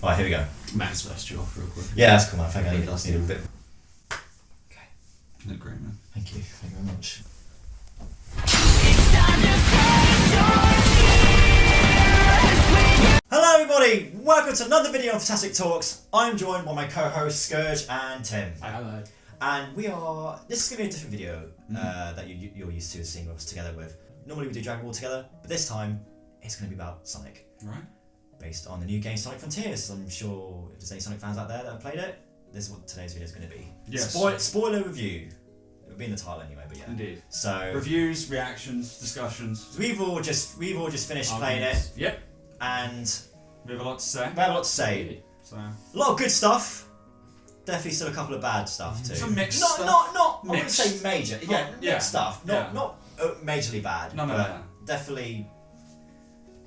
Right, here we go. Max first you off real quick. Yeah, that's cool, man. Thank you. I just need a bit. Okay. No, great, man. Thank you. Thank you very much. Hello, everybody. Welcome to another video of Fantastic Talks. I'm joined by my co-hosts Scourge and Tim. Hello. And we are. This is gonna be a different video that you're used to seeing us together with. Normally we do Dragon Ball together, but this time it's gonna be about Sonic. Right. Based on the new game Sonic Frontiers. I'm sure if there's any Sonic fans out there that have played it, this is what today's video is going to be. Yes. Spoiler review. It'll be in the title anyway, but yeah. Indeed. So reviews, reactions, discussions. we've all just finished playing it. Yep. And We have a lot to say. we have a lot to say. So A lot of good stuff. Definitely still a couple of bad stuff too. some mixed not, stuff. Not. I wouldn't Mixed. say major. Yeah, yeah. mixed stuff. Not majorly bad. No. Definitely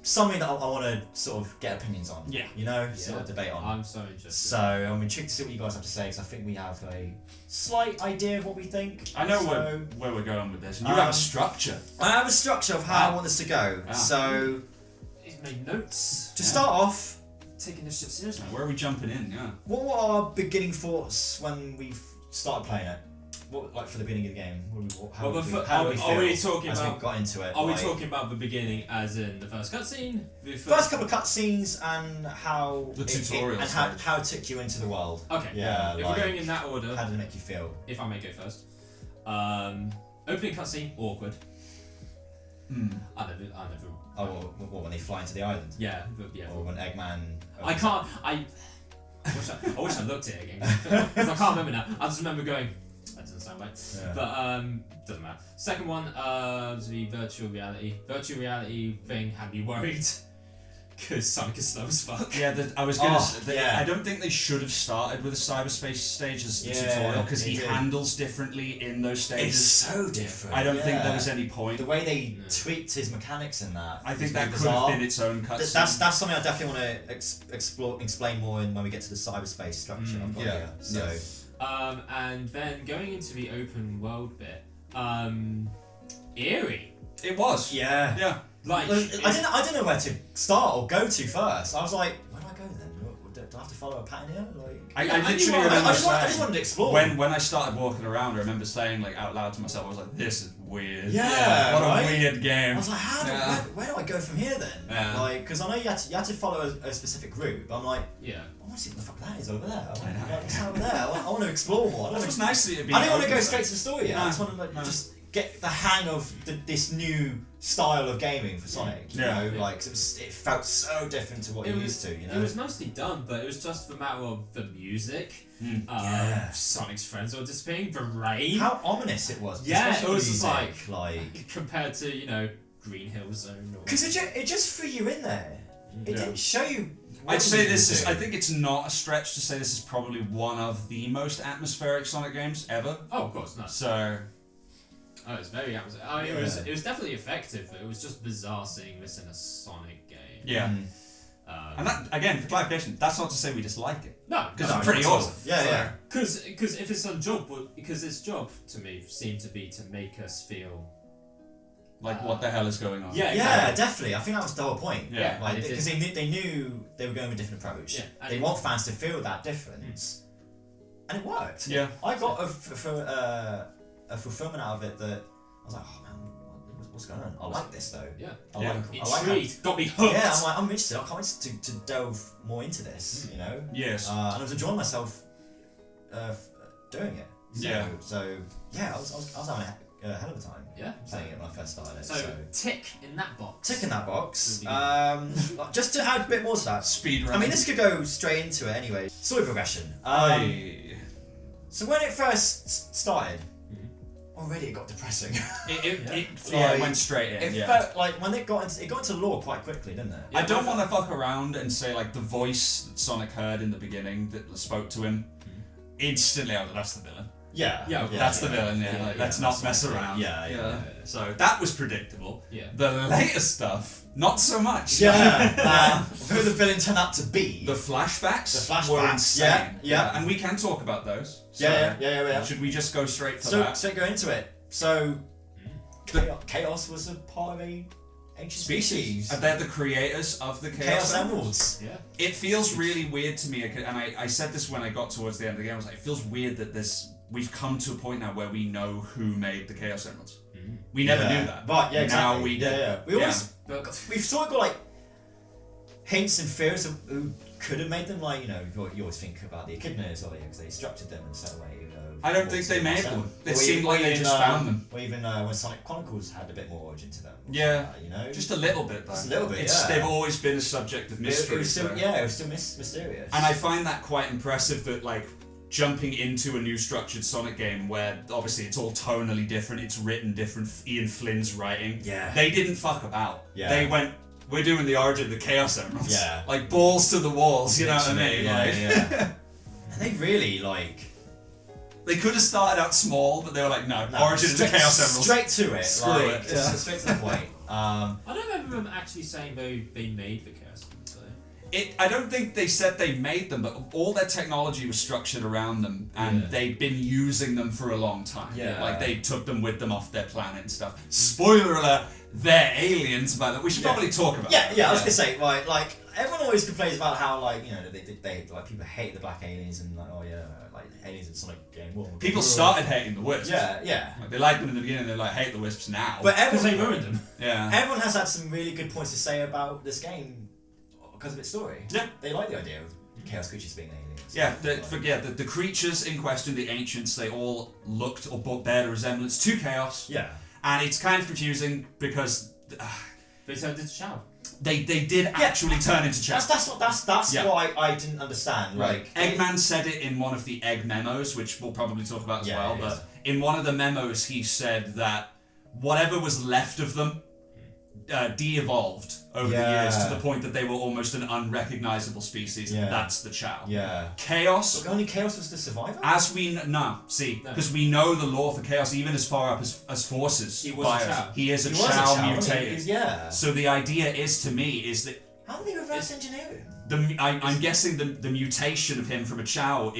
something that I want to sort of get opinions on. Yeah. You know, sort of debate on. I'm so interested. So I'm intrigued to see what you guys have to say because I think we have a slight idea of what we think. I know so, where we're going with this. And you have a structure. I have a structure of how I want this to go. So He's made notes. to start off, Taking this shit seriously. Where are we jumping in? Yeah. what were our beginning thoughts when we started playing it? What, like for the beginning of the game? How did we feel are we talking as about? we got into it? Are we like, talking about the beginning, as in the first cutscene? first couple of cutscenes and how The tutorial and stage. how it took you into the world? Okay. Yeah. If like, we're going in that order, how did it make you feel? if I may go first. Opening cutscene, awkward. I never. Oh, what, when they fly into the island? Yeah. Or when Eggman? I can't. I wish I looked at it again because I can't remember now. I just remember going. That doesn't sound right. Yeah. But doesn't matter. Second one was the virtual reality. Virtual reality thing had me worried because Sonic is slow as fuck. Yeah, I was gonna. yeah. I don't think they should have started with a cyberspace stage as the Yeah, tutorial because they he did. handles differently in those stages. It's so different. I don't think there yeah. was any point. The way they tweaked his mechanics in that. I think is that really could have bizarre. been its own cutscene. That's something I definitely want to explain more in when we get to the cyberspace structure. I've got yeah. here. So And then going into the open world bit, eerie. It was. yeah. Yeah. Like I didn't know where to start or go to first. I was like, where do I go then? Do I have to follow a pattern here? Like, I literally I remember just saying, wanted to explore. when I started walking around, I remember saying like out loud to myself, I was like, "This is weird. Yeah, what right? a weird game." I was like, where do I go from here then? Yeah. Like, because I know you had to follow a specific route, but I'm like, yeah. I want to see what the fuck that is over there. I know. What's over there? I want to explore more. It was nice that it I didn't want to go straight to the story yet. No, I just want to just get the hang of this new style of gaming for Sonic. You know, like 'cause it felt so different to what you're used to. You know, It was nicely done, but it was just the matter of the music. Yeah. Sonic's friends were disappearing. The rain. how ominous it was. Yeah, especially it was the just music, like compared to Green Hill Zone. Or... because it just threw you in there. It didn't show you. what I'd say you this could is. do. I think it's not a stretch to say this is probably one of the most atmospheric Sonic games ever. Oh, of course, no. So Oh, it's very atmospheric. I mean, it was definitely effective, but it was just bizarre seeing this in a Sonic game. yeah, and that again for clarification, that's not to say we dislike it No, because No, it's pretty not at all. awesome. Yeah, So- yeah. Because if its job, because its job to me seemed to be to make us feel. Like what the hell is going on? Yeah, Yeah, exactly. definitely. I think that was the whole point. Yeah. like and it because they knew they were going with a different approach. Yeah, and They it- want fans to feel that difference, and it worked. Yeah. I got a fulfillment out of it that I was like, oh man, what's going on? I like this though. Yeah. I Yeah. like how- Intrigued, got me hooked. Yeah, I'm interested. I can't wait to delve more into this. You know. Yes. And I was enjoying myself doing it. So, Yeah. So yeah, I was having a hell of a time. Yeah. Playing it when I first started it. So tick in that box. Tick in that box. Really Just to add a bit more to that. Speed I mean, this could go straight into it anyway. Story progression. So when it first started, already it got depressing. It went straight in. It felt like when it got into lore quite quickly, didn't it? I don't want to fuck around and say like the voice that Sonic heard in the beginning that spoke to him. Instantly, I was like, that's the villain. Yeah, That's the villain. Yeah, like, let's not mess Sonic, around. Yeah. So that was predictable. Yeah. The later stuff, not so much. Yeah. Who the villain turned out to be? The flashbacks. The flashbacks, were insane. yeah. And we can talk about those. So Yeah. Should we just go straight for So that? go into it. So chaos was a part of a ancient species. species. And they're the creators of the Chaos Emeralds. Yeah. It feels really weird to me, and I said this when I got towards the end of the game. I was like, it feels weird that we've come to a point now where we know who made the Chaos Emeralds. We never knew that. But yeah, exactly. Now we do. Yeah. We always But we've sort of got like hints and theories of who could have made them. Like you always think about the echidnas, or because they structured them in some way. I don't think they made them. It seemed like they just found them. Or even when Sonic Chronicles had a bit more origin to them. Yeah, Just a little bit. Though. Just a little bit. They've always been a subject of mystery. It was still, it was still mysterious. And I find that quite impressive that like jumping into a new structured Sonic game where obviously it's all tonally different, it's written different, Ian Flynn's writing. Yeah. They didn't fuck about. Yeah. They went, we're doing the origin of the Chaos Emeralds. Yeah. Like balls to the walls, you know what I mean? Yeah, like, yeah. And they really they could have started out small, but they were like, no, origin of the Chaos Emeralds. Straight to it. Screw it. Just straight to the point. I don't remember them actually saying they made the Chaos Emeralds though. I don't think they said they made them, but all their technology was structured around them, and they'd been using them for a long time. Yeah. Like they took them with them off their planet and stuff. Spoiler alert, they're aliens, but we should probably talk about that. Yeah, I was gonna say, right, like everyone always complains about how they like people hate the black aliens and like aliens in Sonic game. People started hating the Wisps. Yeah. Like, they liked them in the beginning, they like hate the Wisps now. But Because they everyone, ruined them. yeah. everyone has had some really good points to say about this game because of its story. Yeah. They like the idea of chaos creatures being aliens. The creatures in question, the ancients, they all looked or bear a resemblance to Chaos. Yeah. And it's kind of confusing because They turned into Shao. they did actually turn into Chaos. That's what I didn't understand. Right. Like Eggman said it in one of the Egg memos, which we'll probably talk about as well. Yeah. But in one of the memos, he said that whatever was left of them de-evolved over the years to the point that they were almost an unrecognizable species. Yeah. That's the Chao. Yeah. Chaos. Look, only Chaos was the survivor? As we because we know the lore for Chaos, even as far up as forces. He was a Chao. He is a He was Chao mutated. Yeah. So the idea is that How did they reverse engineer him? I'm guessing the mutation of him from a Chao,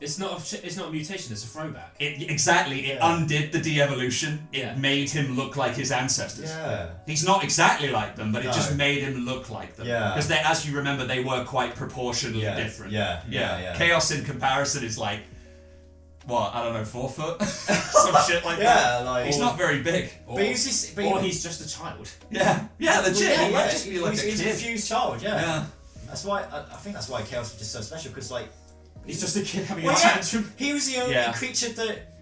It's not a mutation. It's a throwback. It undid the de-evolution. It made him look like his ancestors. Yeah. He's not exactly like them, but it just made him look like them. Yeah. Because as you remember, they were quite proportionally different. Yeah. Chaos in comparison is like, what, I don't know, 4 foot? Some shit like that. Like He's not very big. Or he's just a child. Yeah, legit. He might just be like he's a a kid. confused child, Yeah. That's why I think that's why Chaos was just so special because like He's just a kid having a Well, tantrum. he was the only creature that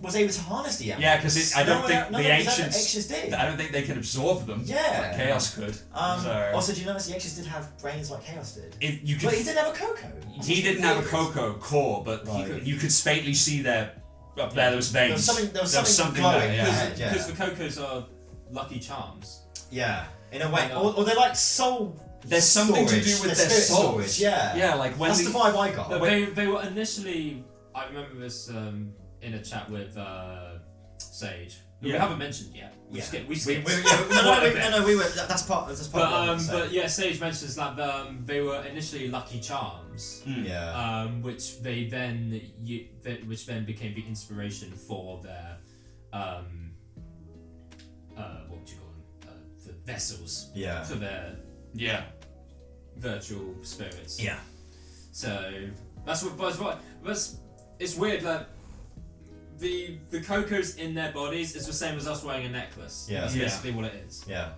was able to harness the elements. Yeah, because I don't think the ancients ancients. I don't think they can absorb them. Yeah. Like Chaos could. So Also, do you notice the ancients did have brains like Chaos did? but But he didn't have a Coco. He didn't have a Coco core, but you could faintly see up there was veins. There was something there. glowing. Yeah. Because the Cocos are lucky charms. Yeah, in a way, or they're like soul. There's something to do with their spirit souls. storage. Yeah, like when that's the vibe I got. They were initially. I remember this in a chat with Sage. Who we haven't mentioned yet. We skipped. No, we were. That's part. But yeah, Sage mentions that they were initially lucky charms. Yeah. Which then became the inspiration for their what would you call them? The vessels. Yeah. For their virtual spirits. Yeah. So that's what. It's weird that the Cocos in their bodies is the same as us wearing a necklace. Yeah. That's basically what it is. Yeah.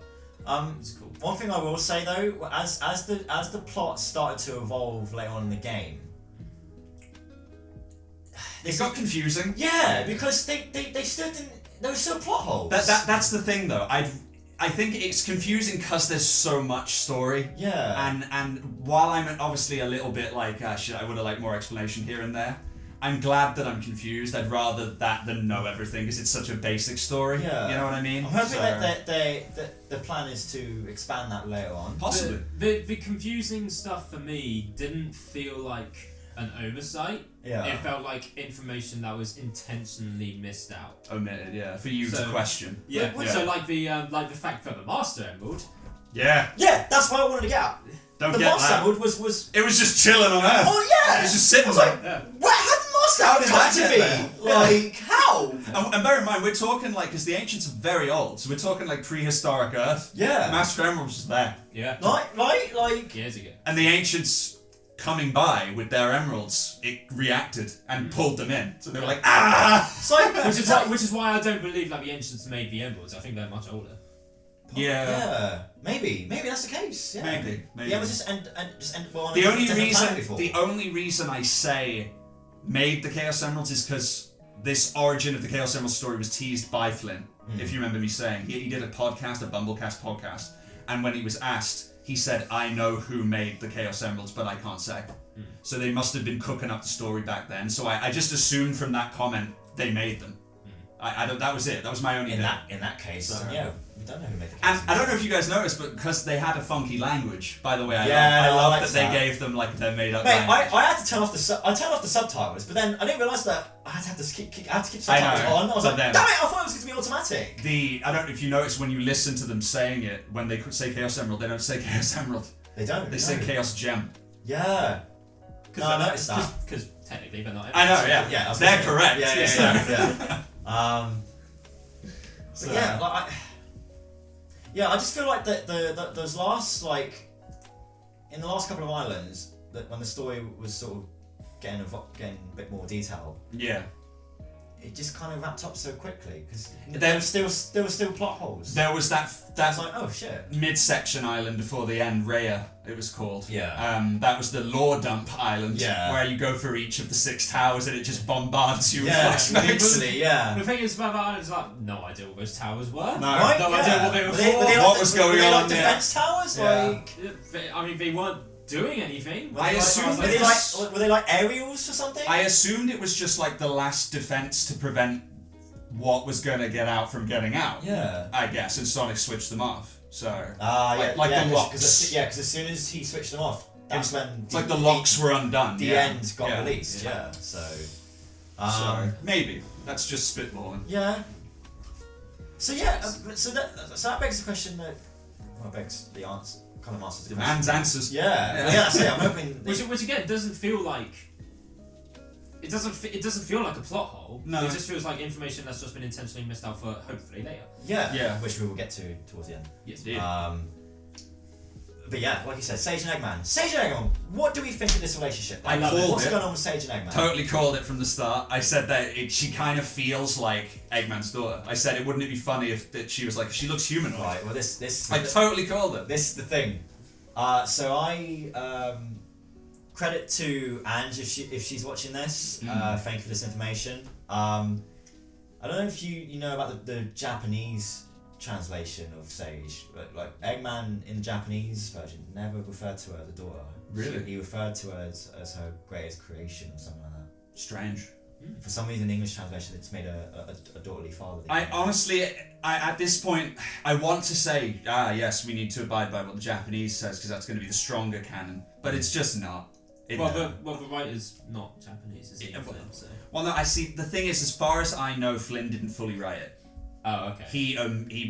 It's cool. One thing I will say though, as the plot started to evolve later on in the game, it got confusing. Yeah, because they still didn't. There were still plot holes. That's the thing though. I think it's confusing because there's so much story. Yeah. And while I'm obviously a little bit like, shit, I would have liked more explanation here and there. I'm glad that I'm confused. I'd rather that than know everything because it's such a basic story. Yeah. You know what I mean? I'm hoping that the plan is to expand that later on. Possibly. The confusing stuff for me didn't feel like an oversight. Yeah. It felt like information that was intentionally missed out. Omitted, for you to question. Yeah. So like the fact that the Master Emerald. Yeah. Yeah, that's what I wanted to get at. Don't the get Master that. Emerald was. It was just chilling on Earth. Oh yeah. It was just sitting I was like, there. how did the Master Emerald come to be? Like how? And bear in mind, we're talking like, because the ancients are very old, so we're talking like prehistoric Earth. Yeah. Master Emerald was there. Yeah. Like Years ago. And the ancients coming by with their emeralds, it reacted and pulled them in. So they were like, ah! it's like Which is why I don't believe that the ancients made the emeralds. I think they're much older. Yeah, maybe that's the case. Yeah. Maybe. Yeah, it was just end well on The a only different planet before. reason I say made the Chaos Emeralds is because this origin of the Chaos Emerald story was teased by Flynn. If you remember me saying, he did a podcast, a Bumblecast podcast, and when he was asked, he said, "I know who made the Chaos Emeralds, but I can't say." So they must have been cooking up the story back then. So I just assumed from that comment they made them. I don't. That was it. That was my only. In that case, So- yeah, we don't know who made the case. And I don't know if you guys noticed, but because they had a funky language, by the way, I Yeah, love I that like they that. gave them like their made up Mate, language. I had to turn off the subtitles, but then I didn't realise that I had to keep subtitles I know, on. I was but like, then- damn it! I thought it was going to be automatic. I don't know if you notice when you listen to them saying it, when they say Chaos Emerald, they don't say Chaos Emerald. They don't. They say Chaos Gem. Yeah. No, I noticed that. Because technically they're not. I know, yeah. Yeah, I was They're gonna say- correct. Yeah. So- But yeah, I just feel like those last in the last couple of islands, that when the story was sort of getting a bit more detailed, Yeah. it just kind of wrapped up so quickly because There- there were still plot holes. There was that It's like, oh shit. midsection island before the end, Rhea, it was called. Yeah. That was the lore dump island, Yeah. where you go through each of the 6 towers and it just bombards you Yeah, with flashbacks. literally, yeah. The thing is about that island is like, no idea what those towers were. No. Right? No yeah. idea what they were for. like What was going were they on like there? defense towers? Yeah. Like, I mean, they weren't doing anything. I assume were they like aerials or something? I assumed it was just like the last defense to prevent what was going to get out from getting out. Yeah. I guess, and Sonic switched them off. So, Yeah, like yeah, the locks. because as soon as he switched them off, that's when It's like the locks were undone. the yeah. end got Yeah. released. Yeah. So. So maybe that's just spitballing. Yeah. So yeah, so that begs the question that, well, begs the answer, kind of answers the Demands question. answers. Yeah, yeah, that's it. I'm hoping. Which again doesn't feel like. It doesn't feel like a plot hole. No. It just feels like information that's just been intentionally missed out for hopefully later. Yeah, Yeah. which we will get to towards the end. Yes. Yeah. But yeah, like you said, Sage and Eggman. Sage and Eggman. What do we think of this relationship? I Like, called what's it. going on with Sage and Eggman? Totally called it from the start. I said that she kind of feels like Eggman's daughter. I said, wouldn't it be funny if that she was like, she looks humanoid. Right. Well, this. I totally called it. This is the thing. So I credit to Ange if she's watching this. Thank you for this information. I don't know if you know about the Japanese translation of Sage, but like Eggman in the Japanese version never referred to her as a daughter. Really? He referred to her as her greatest creation or something like that. Strange. For some reason, the English translation it's made a daughterly father. I honestly, at this point, I want to say, yes, we need to abide by what the Japanese says because that's going to be the stronger canon, but it's just not. The writer's not Japanese, is he? Yeah, Flynn, so. Well, no, I see. The thing is, as far as I know, Flynn didn't fully write it. Oh, okay. He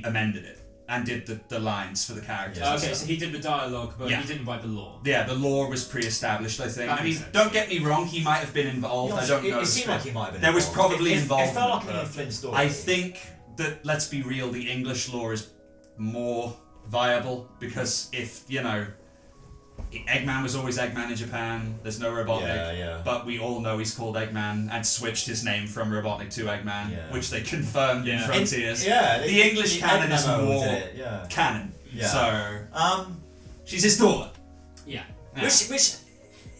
amended it and did the lines for the characters. Yeah. and Okay, stuff. so he did the dialogue, but Yeah. he didn't write the lore. Yeah, the lore was pre-established, I think. That I mean, makes sense. don't get me wrong, he might have been involved. I don't know. It seemed like he might have been. There was involved. probably It involvement, felt like but a Flynn story. I think that, let's be real, the English lore is more viable because if, Eggman was always Eggman in Japan, there's no Robotnik, Yeah. but we all know he's called Eggman and switched his name from Robotnik to Eggman, Yeah. which they confirmed in Yeah. Frontiers. The English canon is Eggman more did it, yeah. canon. Yeah. So, she's his daughter. Yeah. Yeah. Which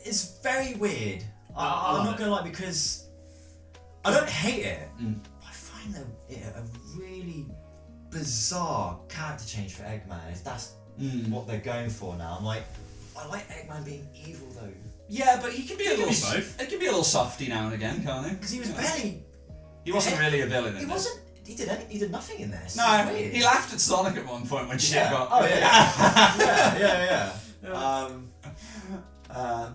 is very weird. I I'm love not it. gonna lie because I don't hate it. Mm. I find it a really bizarre character change for Eggman. If that's what they're going for now, I'm like, I like Eggman being evil though. Yeah, but he can be a He can little. be both. He can be a little softy now and again, can't he? Because he was You know. barely. He wasn't really a villain. He in wasn't. He did nothing in this. No, It's weird. he laughed at Sonic at one point when shit Yeah. got. Oh yeah. Yeah.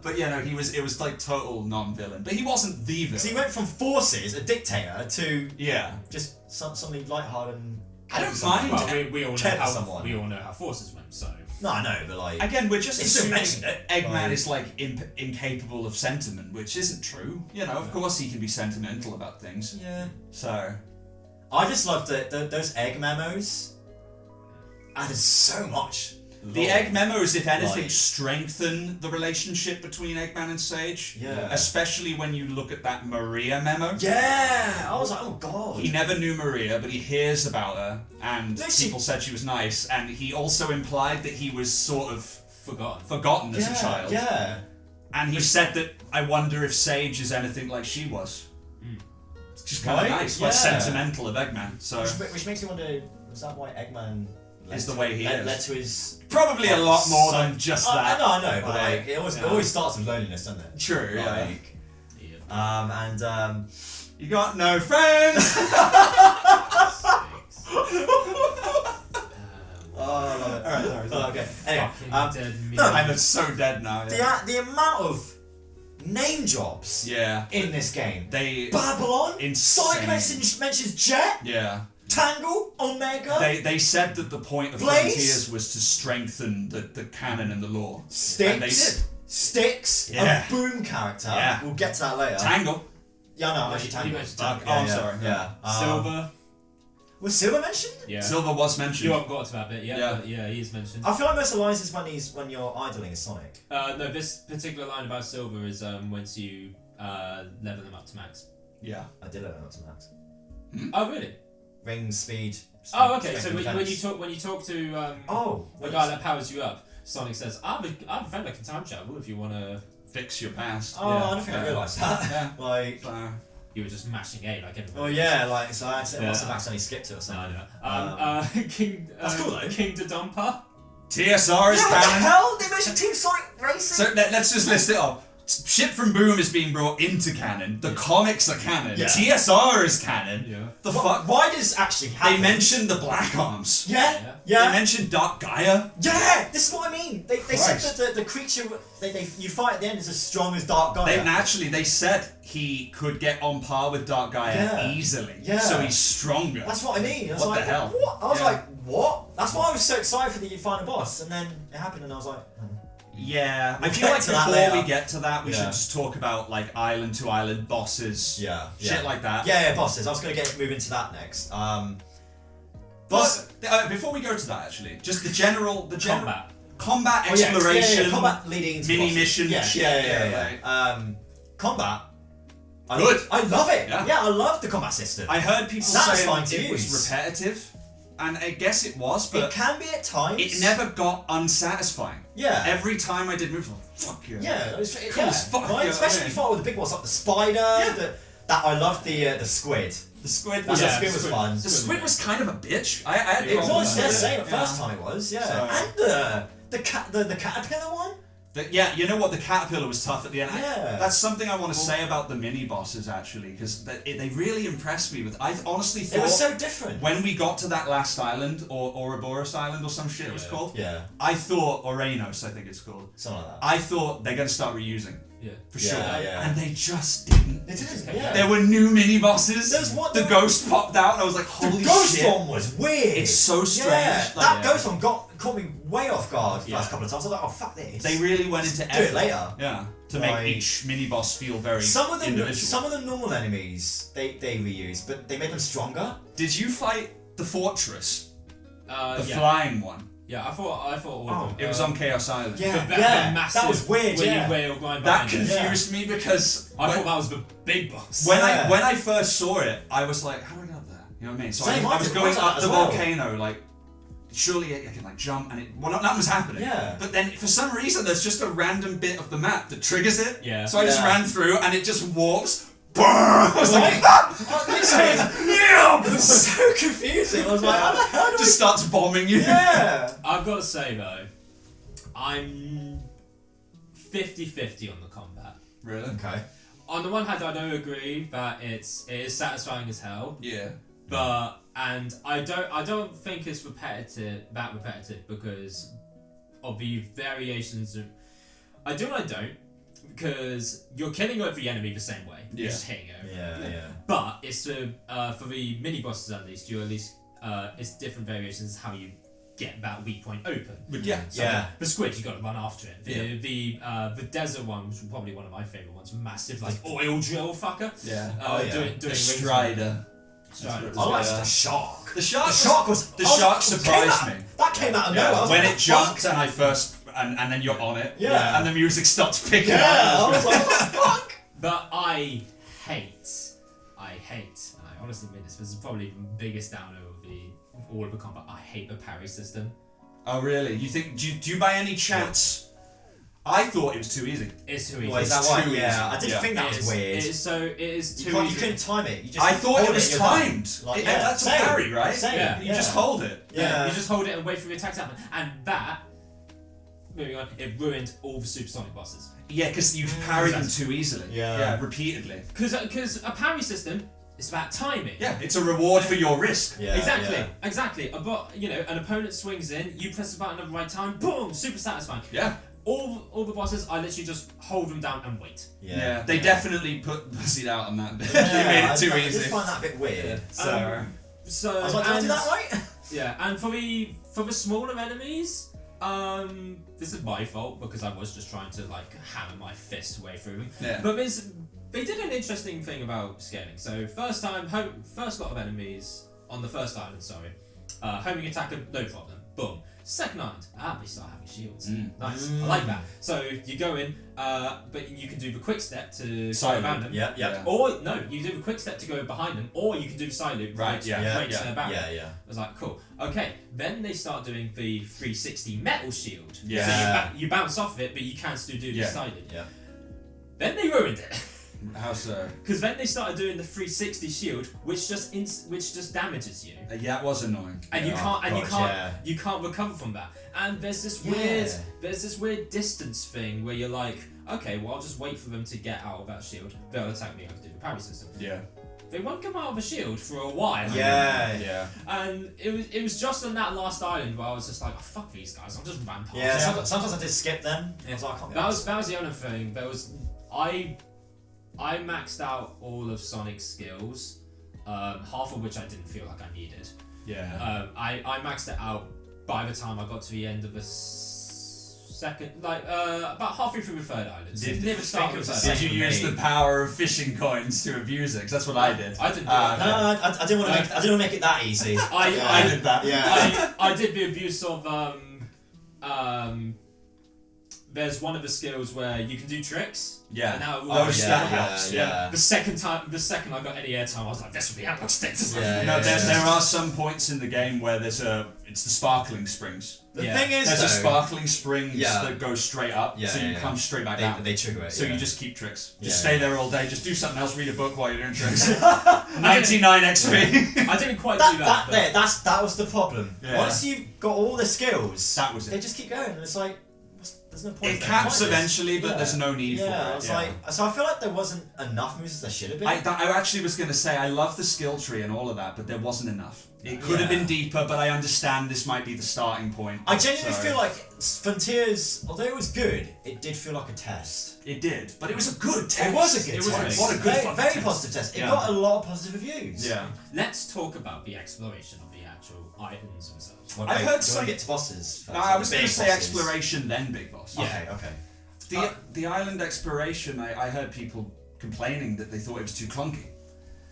But yeah, no, he was. It was like total non-villain, but he wasn't the Because he villain. went from forces, a dictator, to Yeah, just something lighthearted and. I don't someone. mind. Well, we all know Care for how someone. we all know how forces went, so. No, I know, but like. again, we're just They still assuming mentioned it. Eggman Like- is like incapable of sentiment, which isn't true. Of course he can be sentimental about things. Yeah. So I just loved those egg memos. Added so much. The lore. egg memos, if anything, Like- strengthen the relationship between Eggman and Sage. Yeah. Especially when you look at that Maria memo. Yeah, I was like, oh god. He never knew Maria, but he hears about her, and No, she- people said she was nice, and he also implied that he was sort of Forgotten. as a child. Yeah. And he said that, I wonder if Sage is anything like she was. It's just kind of Right? nice, like Yeah. sentimental of Eggman. So Which makes me wonder, was that why Eggman Is the way he is. led to his probably a lot more son- than just I that. know, but Like, like it always yeah. always starts with loneliness, doesn't it? True, yeah. Like, and You got no friends! I love it. Alright, sorry. Okay. Anyway, Dead no, I'm so dead now. Yeah. the amount of name drops Yeah. in this game. They. Babylon. Insane. Sonic mentions Jet. Yeah. Tangle. Omega. They said that the point of Blaze? Frontiers was to strengthen the canon and the lore. And they Sticks. did. Sticks. Yeah. A Boom character. Yeah. We'll get to that later. Tangle. Yeah, no, Yeah, actually you Tangle. mentioned Fuck. Tangle. Oh, I'm yeah, sorry. Yeah. Silver. Was Silver mentioned? Yeah. Silver was mentioned. You haven't got to that bit yet, Yeah. but yeah, he is mentioned. I feel like most of the lines is when you're idling as Sonic. No, this particular line about Silver is once you level them up to max. Yeah. I did level up to max. Oh, really? Ring, speed. Oh, okay. strength So and when you defense. talk to Oh, the guy that powers you up, Sonic says, "I have a friend that can time travel if you want to." Fix your past. Oh, Yeah. I don't think I Yeah. realised that. Yeah. Like, So, You were just mashing A like everybody. oh yeah, like so I must have Yeah. accidentally skipped it or No, something. I know. King. That's cool, though. King Dodonpa. TSR is Yeah, what the canon. hell? They mentioned Team Sonic Racing. So let's just list it off. Shit from Boom is being brought into canon. The comics are canon. Yeah. TSR is canon. Yeah. The fuck? Why does this actually They happen? mentioned the Black Arms. Yeah, Yeah. yeah. They mentioned Dark Gaia. Yeah, this is what I mean. They said Christ. that the creature you fight at the end is as strong as Dark Gaia. They said he could get on par with Dark Gaia Yeah. easily. Yeah. So he's stronger. That's what I mean. I was What like, the hell? What? I was Yeah. like, what? That's why I was so excited for the final boss, and then it happened, and I was like, Yeah. We'll I feel get like to that before later. we get to that, we Yeah. should just talk about like island to island bosses. yeah, Shit like that. Yeah, bosses. I was gonna move into that next. But before we go to that, actually, just the general combat Combat. exploration, combat leading into mini bosses. mission Yeah, shit, yeah. Combat. Good. I love it. Yeah. Yeah, I love the combat system. I heard people Satisfying saying to it was use. repetitive, and I guess it was, it but can be at times. it never got unsatisfying. Yeah. Every time I did moves, I'm like, fuck yeah. Yeah, it was, Cool yeah. as fuck, Right? yeah, Especially yeah. if you fought with the big ones like the spider. Yeah. That I loved the squid. The squid That was Yeah, squid was squid. fun. the squid was kind of a bitch. I had It problems was, with yeah, it. same. At Yeah. first time it was, yeah. So- And the caterpillar one. Yeah, you know what? The caterpillar was tough at the end. Yeah. That's something I want to say about the mini bosses actually, because they really impressed me. With I honestly thought It was so different. when we got to that last island, or Ouroboros Island, or some shit it was Yeah. called. Yeah, I thought Oranos, I think it's called. something like that. I thought they're gonna start reusing Yeah. for Yeah, sure, yeah. and they just didn't. It is. Yeah. Yeah. There were new mini bosses. There's one- The ghost popped out, and I was like, The "Holy ghost shit!" one was weird. It's so strange. Yeah, Like, that ghost one caught me way off guard the Yeah. first couple of times. I was like, oh fuck this. They really went into Do it effort. later. Yeah, to Like- make each mini boss feel very Some of individual. the normal enemies they reused, but they made them stronger. Did you fight the fortress, the Yeah. flying one? Yeah, I thought all of them. It was on Chaos Island. Yeah. The massive that was weird. Yeah. whale going That behind it. confused me because I when, thought that was the big boss. Yeah. when I first saw it, I was like, "How do I get up there?" You know what I mean? So Same, I was I going did up that the as well. volcano, like surely I can like jump, and nothing was happening. Yeah. But then for some reason, there's just a random bit of the map that triggers it. Yeah. So I just Yeah. ran through, and it just warps. I was like, It was so confusing. I was like, how the hell do just starts bombing you. Yeah. I've got to say though, I'm 50-50 on the combat. Really? Okay. On the one hand, I do agree that it is satisfying as hell, Yeah. but I don't think it's repetitive because of the variations of. I do and I don't, because you're killing every enemy the same way. Yeah. You're just hitting it. Yeah. But it's for the mini bosses at least, it's different variations how you get that weak point open. Yeah. So Yeah. the squid, you got to run after it. The desert one was probably one of my favourite ones. Massive like oil drill fucker. Yeah. Oh, yeah. Doing The rings. Strider. Striders. I liked the shark. The shark surprised me. That came out of nowhere. I was When like, it jumped and I first and then you're on it. Yeah. And the music starts picking Yeah, I up. was like, what the fuck? But I hate, and I honestly mean this is probably the biggest downer of all of the combat. I hate the parry system. Oh really? You think? Do you by any chance? I thought it was too easy. It's too easy. Well, is that It's why? too Yeah, easy. I did Yeah. think that was weird. It is too You easy. couldn't time it. You just I thought hold it was and you're done. timed. Like, That's a same. parry, right? Same. Yeah. You just hold it. Yeah. You just hold it and wait for the attack to happen. And that, moving on, it ruined all the supersonic bosses. Yeah, because you parry them too easily. Yeah. Repeatedly. Because a parry system is about timing. Yeah, it's a reward for your risk. Yeah, Exactly. But an opponent swings in, you press the button at the right time, boom, super satisfying. Yeah. All the bosses, I literally just hold them down and wait. Yeah, they definitely put it out on that bit. Yeah, They made it too I easy. did find that a bit weird. So So I was like, did I do that right? Yeah, and for the smaller enemies, this is my fault because I was just trying to hammer my fist way through them. Yeah. But they did an interesting thing about scaling. So first lot of enemies on the first island, homing attacker, no problem. Boom. Second island, they start having shields. Nice. I like that. So you go in, but you can do the quick step to go around them. Yeah. Or no, you do the quick step to go behind them, or you can do the side loop Right, to yeah, break their barrier. Yeah. I was like, cool. Okay, then they start doing the 360 metal shield. Yeah. So you bounce off of it, but you can still do the side loop. Yeah. Then they ruined it. How so? Because then they started doing the 360 shield, which just damages you, Yeah, it was annoying. and Yeah. you can't recover from that. And there's this weird distance thing where you're like, okay, well I'll just wait for them to get out of that shield. They'll attack me. I can do the parry system. Yeah. They won't come out of the shield for a while. Yeah. And it was just on that last island where I was just like, oh, fuck these guys. I'll just ran past. Yeah. them. Sometimes I did skip them. I was like, I can't be That arsed. was the other thing. I maxed out all of Sonic's skills, half of which I didn't feel like I needed. Yeah. I maxed it out by the time I got to the end of the second, about halfway through the third island. So near the start of the third Did you island. use the power of fishing coins to abuse it? 'Cause that's what I did. I didn't do No, that. I didn't want to make it that easy. I did that. Yeah. I did the abuse of there's one of the skills where you can do tricks. Yeah. And now that helps. Yeah. The second I got any airtime, I was like, this would be analog sticks. Yeah. No, there are some points in the game where it's the sparkling springs. The Yeah. thing is, There's though, a sparkling springs Yeah. that go straight up, Yeah, so you yeah. come straight back down. they trigger it. So yeah. you just keep tricks. Just Yeah. stay there all day. Just do something else. Read a book while you're doing tricks. 99 XP. I didn't quite do that. but- that was the problem. Yeah. Once you've got all the skills, That was it. They just keep going, and it's like, there's no point. It caps in eventually, but Yeah. there's no need for it. Yeah, I was like, so I feel like there wasn't enough moves as there should have been. I actually was going to say I love the skill tree and all of that, but there wasn't enough. It could have Yeah. been deeper, but I understand this might be the starting point. I genuinely So- feel like Frontiers, although it was good, it did feel like a test. It did, but it was a good test. It was a good It was test. What a good very, fucking very test. positive test. It Yeah. got a lot of positive reviews. Yeah. Let's talk about the exploration of the actual items themselves. Well, I've wait, heard do you some- want to get to bosses first? No, I was The going big to say bosses? exploration, then big boss. Okay, okay. The island exploration, I heard people complaining that they thought it was too clunky.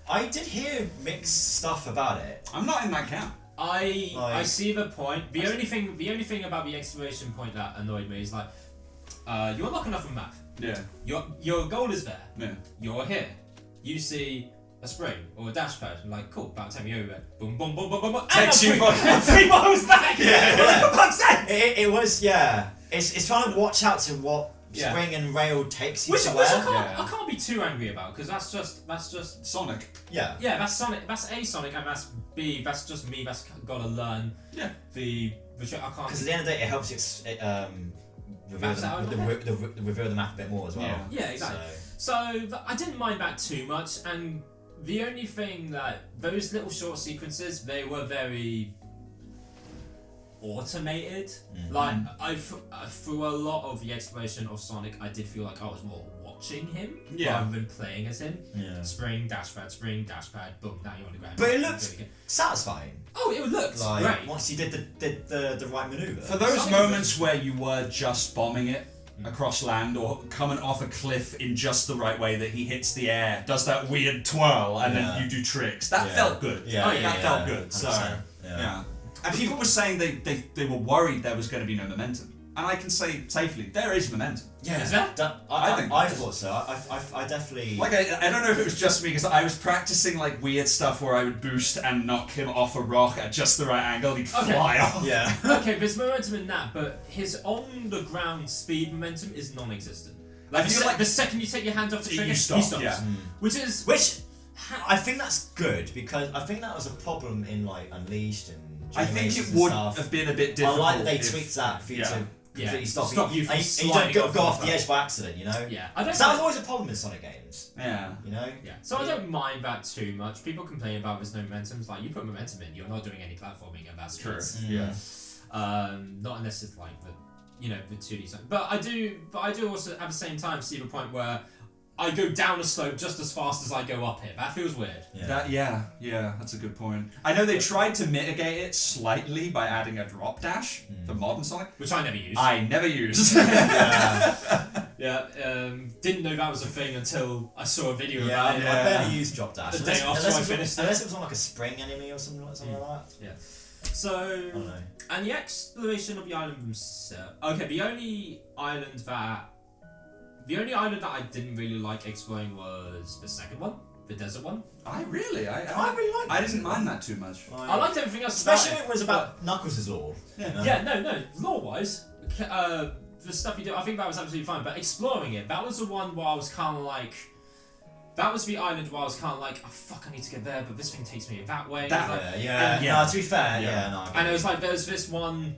I did hear mixed stuff about it. I'm not in that camp. I see the point. The only thing about the exploration point that annoyed me is you unlock enough of a map. Yeah. Your goal is there. Yeah. You're here. You see a spring or a dash pad. I'm like, cool, about to take me over there. Boom, boom, boom, boom, boom, boom. Takes you and 3 miles back. Yeah. For fuck's sake. It was, yeah. It's trying to watch out to what Yeah. spring and rail takes you Which to I where. can't, I can't be too angry about because that's just Sonic. Yeah. yeah, that's Sonic. That's A Sonic, and that's B. That's just me. That's gotta learn. Yeah. The I can't. Because at the end of the day, it helps you reveal Maps out the, of reveal the map a bit more as well. Yeah. Yeah, exactly. So I didn't mind that too much, and the only thing that those little short sequences, they were very automated. Mm-hmm. Like through a lot of the exploration of Sonic, I did feel like I was more watching him Yeah. rather than playing as him. Yeah. Spring dash pad, boom. Now you're on the ground. But it Boom, looked do again. satisfying. Oh, it looked Like great. once you did the right maneuver. For those Sonic moments where you were just bombing it, across land or coming off a cliff in just the right way that he hits the air, does that weird twirl, and then you do tricks. That felt good. That felt good. So, yeah. And people were saying they were worried there was going to be no momentum. And I can say safely, there is momentum. Yeah. Is there? I thought so. I definitely... Like, I don't know if it was just me, because I was practicing, like, weird stuff where I would boost and knock him off a rock at just the right angle, he'd fly off. Yeah. Okay, there's momentum in that, but his on-the-ground speed momentum is non-existent. Like, the second you take your hand off the trigger, he he stops. Yeah. Which I think that's good, because I think that was a problem in, like, Unleashed and I think it Generations would and stuff. have been a bit difficult. I like that they tweaked that for you to completely stop you from and you don't go off the edge by accident, you know? Yeah. That was always a problem in Sonic games. Yeah. You know? Yeah. So I don't mind that too much. People complain about there's no momentum. It's like, you put momentum in, you're not doing any platforming at that speed. Yeah. Not unless it's like the 2D side. But I do also at the same time see the point where I go down a slope just as fast as I go up it. That feels weird. Yeah. That's a good point. I know they tried to mitigate it slightly by adding a drop dash for modern Sonic, Which I never used. I never used. Didn't know that was a thing until I saw a video Yeah, about it. I barely used drop dash. The day after I finished it. Unless it was on like a spring enemy or something like that. Yeah. So, I don't know. and the exploration of the island themselves. Okay, the only island that I didn't really like exploring was the second one, the desert one. I really liked I didn't mind that too much. I liked everything else, especially when it was about Knuckles' lore. No. Lore-wise, the stuff you do, I think that was absolutely fine. But exploring it, that was the one where I was kind of like. That was the island where I was kind of like, oh fuck, I need to get there, but this thing takes me that way. No, to be fair, And it was like, there's this one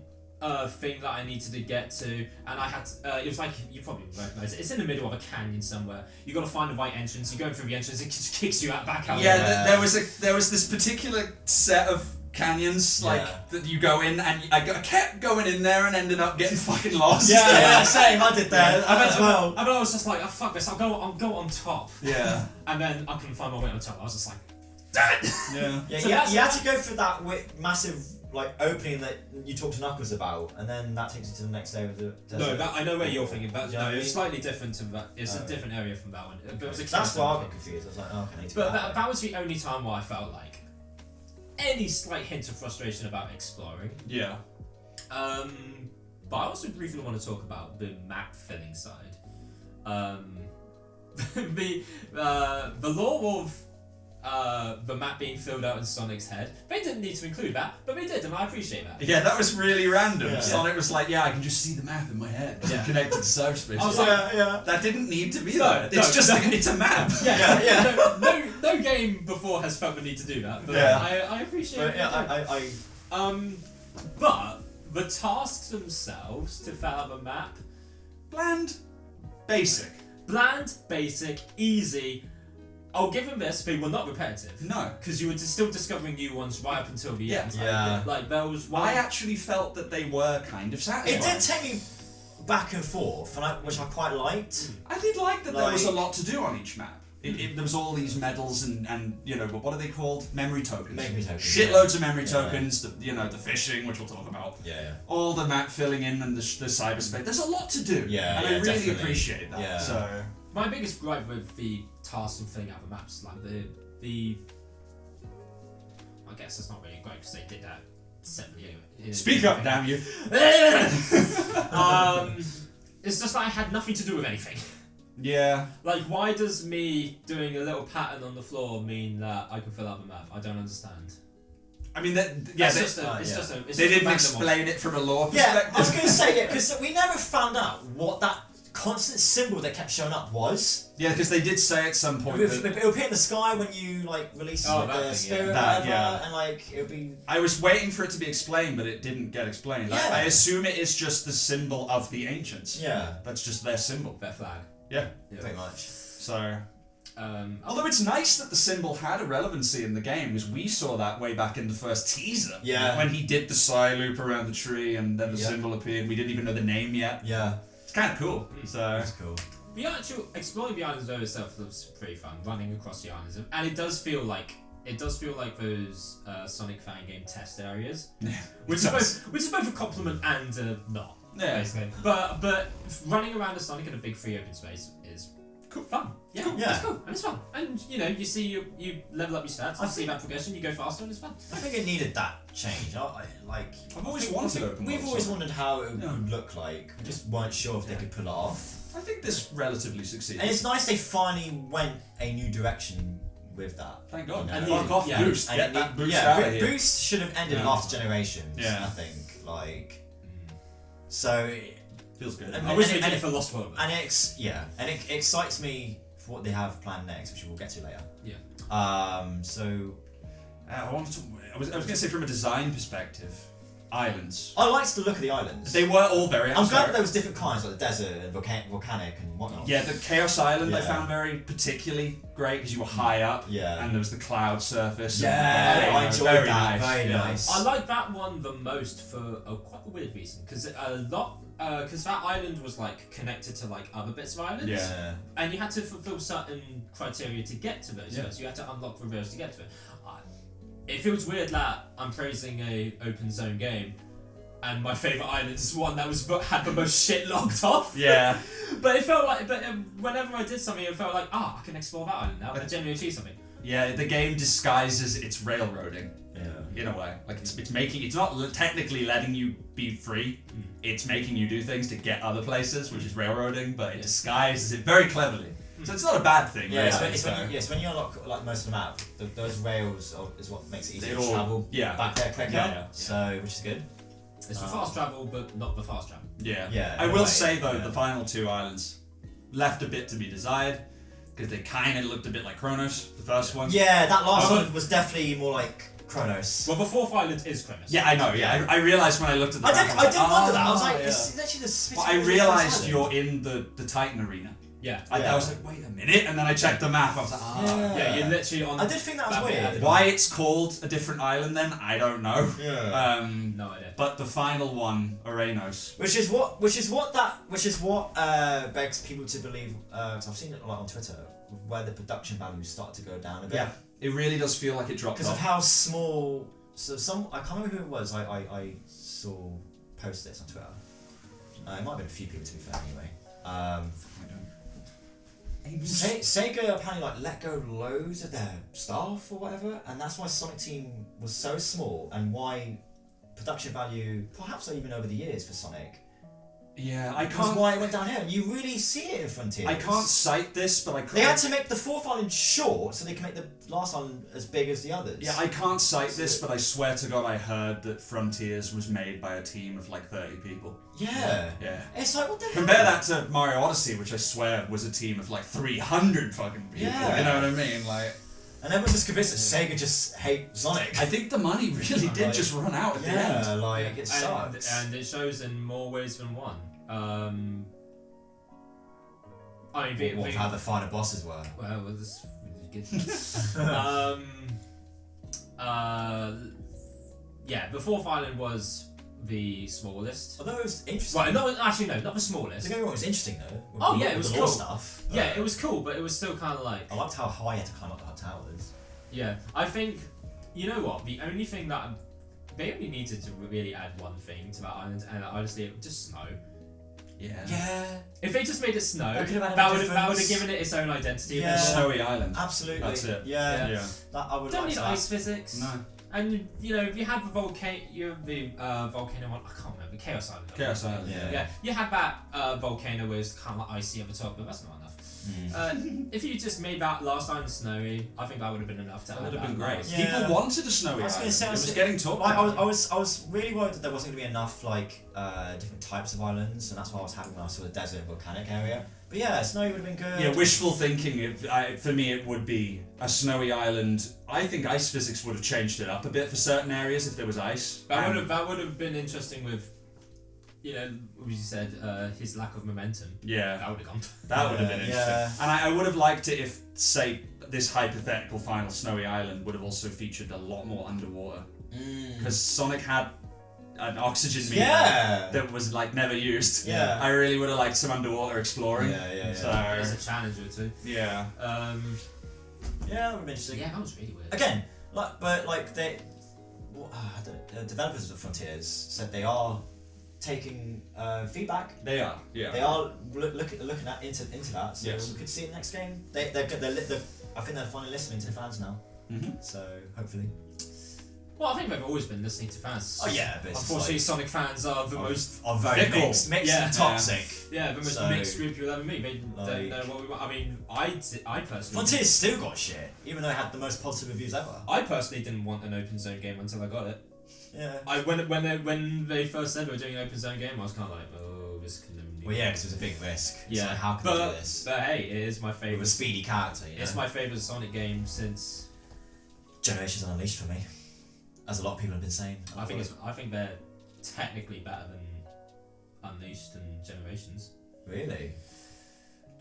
thing that I needed to get to, and I had to, it was like, you probably recognize it, it's in the middle of a canyon somewhere. You got to find the right entrance, you go through the entrance, it just kicks you back out. There was this particular set of canyons that you go in, and I kept going in there and ended up getting fucking lost. Same, I did that as well. And I was just like, oh fuck this, I'll go on top. Yeah. And then I couldn't find my way on top, I was just like, you had to go through that massive like opening that you talked to Knuckles about, and then that takes you to the next day of the desert. No, I know where you're thinking. But no, it's slightly different to that. It's a different area from that one. But it was that's why I got confused. I was like, oh, okay, I need to go that was the only time where I felt like any slight hint of frustration about exploring. Yeah. But I also briefly want to talk about the map filling side. The lore of the map being filled out in Sonic's head. They didn't need to include that, but they did, and I appreciate that. Yeah, that was really random. Sonic was like, I can just see the map in my head. I'm connected to cyberspace. I was like, that didn't need to be there. It's a map. No game before has felt the need to do that. But I appreciate it. But the tasks themselves to fill out the map, bland, basic, easy. I'll give them this, they were not repetitive. No. Because you were still discovering new ones right up until the end. Like, there was one... I actually felt that they were kind of satisfying. It did take me back and forth, which I quite liked. I did like that there was a lot to do on each map. There was all these medals and what are they called? Memory tokens. Shitloads of memory tokens, the fishing, which we'll talk about. All the map filling in and the cyberspace. There's a lot to do. And I really appreciate that. So... My biggest gripe with the tasks and filling out the maps, like the I guess it's not really a gripe because they did that separately anyway. Speak up, damn you! It's just like I had nothing to do with anything. Yeah. Like, why does me doing a little pattern on the floor mean that I can fill out the map? I don't understand. I mean, they didn't explain it from a lore perspective. I was going to say, because we never found out what that constant symbol that kept showing up was. Yeah, because they did say at some point it would appear in the sky when you release the spirit or whatever, and it would be. I was waiting for it to be explained, but it didn't get explained. Yeah. I assume it is just the symbol of the ancients. Yeah, that's just their symbol, their flag. Yeah, pretty much. So. Although it's nice that the symbol had a relevancy in the game, because we saw that way back in the first teaser. Yeah. When he did the psi loop around the tree and then the symbol appeared. We didn't even know the name yet. Yeah. It's kind of cool. So that's cool. The actual exploring the islands though itself looks pretty fun, running across the islands, and it does feel like those Sonic fan game test areas, which is both a compliment and not. Yeah. basically. But running around the Sonic in a big free open space is Cool. fun. Yeah, Cool. Yeah. it's cool and it's fun. And you see you level up your stats. You see that progression. You go faster and it's fun. I think it needed that change. I've always wanted open We've world always Sonic. wondered how it would Yeah. look like. We just weren't sure if they could pull it off. I think this relatively succeeded. And it's nice they finally went a new direction with that. Thank God. You know? And Fuck off, yeah. Boost. And Get it- that Boost yeah, out of here. Boost should have ended Yeah. after Generations. Yeah. I think so. Feels good. And- I wish and- we did and- it for Lost World. And it excites me for what they have planned next, which we'll get to later. Yeah. So I was going to say from a design perspective, islands. I liked the look of the islands. They were all very I'm glad atmospheric. that there was different kinds, like the desert and volcanic and whatnot. Yeah, the Chaos Island I Yeah. found very particularly great because you were high up. Yeah. And there was the cloud surface. Yeah, and I enjoyed very that. Nice. Very yeah. nice. I like that one the most for quite a weird reason because that island was like connected to like other bits of islands. Yeah. And you had to fulfill certain criteria to get to those. Yeah. So you had to unlock the rails to get to it. It feels weird that I'm praising a open zone game, and my favorite island is one that had the most shit locked off. Yeah. But it felt like, whenever I did something, it felt like, I can explore that island now. I genuinely achieved something. Yeah, the game disguises its railroading Yeah. in a way. Like it's not technically letting you be free. It's making you do things to get other places, which is railroading, but it disguises it very cleverly. So it's not a bad thing. Yeah, really, it's when you unlock like most of the map, those rails is what makes it easy They to all- travel yeah. back there quicker. Yeah. So which is good. It's for fast travel, but not the fast travel. Yeah. Yeah, I in a will way, say though, yeah. the final two islands left a bit to be desired because they kind of looked a bit like Kronos, the first one. Yeah, that last Oh, one was definitely more like Kronos. Well, the fourth island is Kronos. Yeah, I know. Yeah, I realized when I looked at the I map, did was wonder that. I was "Ah, like, yeah." it's literally the. But I realized you're in the Titan arena. Yeah. I was like, wait a minute, and then I checked the map. I was like, Yeah, you're literally on. I did think that was bit weird. at the Why it's called a different island then, I don't know. Yeah. No idea. But the final one, Arenos. Which is what begs people to believe. Cause I've seen it a lot on Twitter, where the production values start to go down a bit. Yeah, it really does feel like it dropped Because of off. how small. So I can't remember who it was. I saw post this on Twitter. It might have been a few people to be fair anyway. Sega apparently like let go loads of their staff or whatever, and that's why Sonic Team was so small, and why production value perhaps even over the years for Sonic. Yeah, I That's can't. why it went downhill, and you really see it in Frontiers. I can't cite this, but I could. They had to make the fourth island short so they can make the last island as big as the others. Yeah, I can't cite this, but I swear to God, I heard that Frontiers was made by a team of like 30 people. Yeah. Yeah. It's like, what the hell? Compare that to Mario Odyssey, which I swear was a team of like 300 fucking people. Yeah. You know what I mean? Like, And everyone's just convinced that Sega just hate Sonic. I think the money really did Like, just run out at the end. Yeah, like, it sucks. And it shows in more ways than one. I mean, What, how the final bosses were. well, this yeah, the fourth island was the smallest. Although it was interesting. Well, not actually no, not the smallest. Don't get me wrong, it was interesting though. With Oh, the- yeah, it with was the lore cool. stuff. Yeah, it was cool, but it was still kind of like. I liked how high you had to climb up the towers. Yeah, I think you know what? The only thing that they only needed to really add one thing to that island, and honestly, it would just snow. Yeah. Yeah, If they just made it snow, That could have added that a would have difference. given it its own identity. Yeah. Snowy Island. absolutely. That's it. Yeah, Yeah. that I would Don't like need that. ice physics. No. And you know, if you had the volcano one, I can't remember, Chaos Island. Chaos Island. Yeah. Yeah, you had that volcano where it's kind of like icy at the top, but that's not enough. If you just made that last island snowy, I think that would have been enough to That add would have been that great. last. Yeah. People wanted a snowy I was island. gonna say, It I was was- getting talked I about. was really worried that there wasn't going to be enough like different types of islands, and that's why I was happy when I saw the desert and volcanic area. But yeah, snowy would have been good. Yeah, wishful thinking. For me, it would be a snowy island. I think ice physics would have changed it up a bit for certain areas if there was ice. That would have been interesting with, you know, as you said, his lack of momentum. Yeah, That would have gone. that would have been interesting. Yeah. And I would have liked it if, say, this hypothetical final snowy island would have also featured a lot more underwater. Because Sonic had an oxygen meter Yeah. that was like never used. Yeah. I really would have liked some underwater exploring. Yeah. So There's a challenge or two. yeah. Yeah, that would have been interesting. Yeah, that was really weird. Again, the developers of Frontiers said they are taking feedback. They are. Yeah. They are looking into that. So Yes. we could see it next game. They're I think they're finally listening to the fans now. Mm-hmm. So hopefully. Well, I think they've always been listening to fans. Oh yeah, but Unfortunately, Sonic fans are the most are very fickle. mixed Yeah. and toxic. Yeah, the most So, mixed group you'll ever meet. They don't like- know what we want. I mean, I personally. Frontiers still got shit, even though it had the most positive reviews ever. I personally didn't want an open zone game until I got it. Yeah. When they first said they were doing an open zone game, I was kind of like, oh, this can only. Well, yeah, because it was a big risk. It's Yeah. like, how can they do this? But hey, it is my With a favorite. speedy character, you know? It's my favorite Sonic game since. Generations Unleashed for me, as a lot of people have been saying. I think they're technically better than Unleashed and Generations. Really?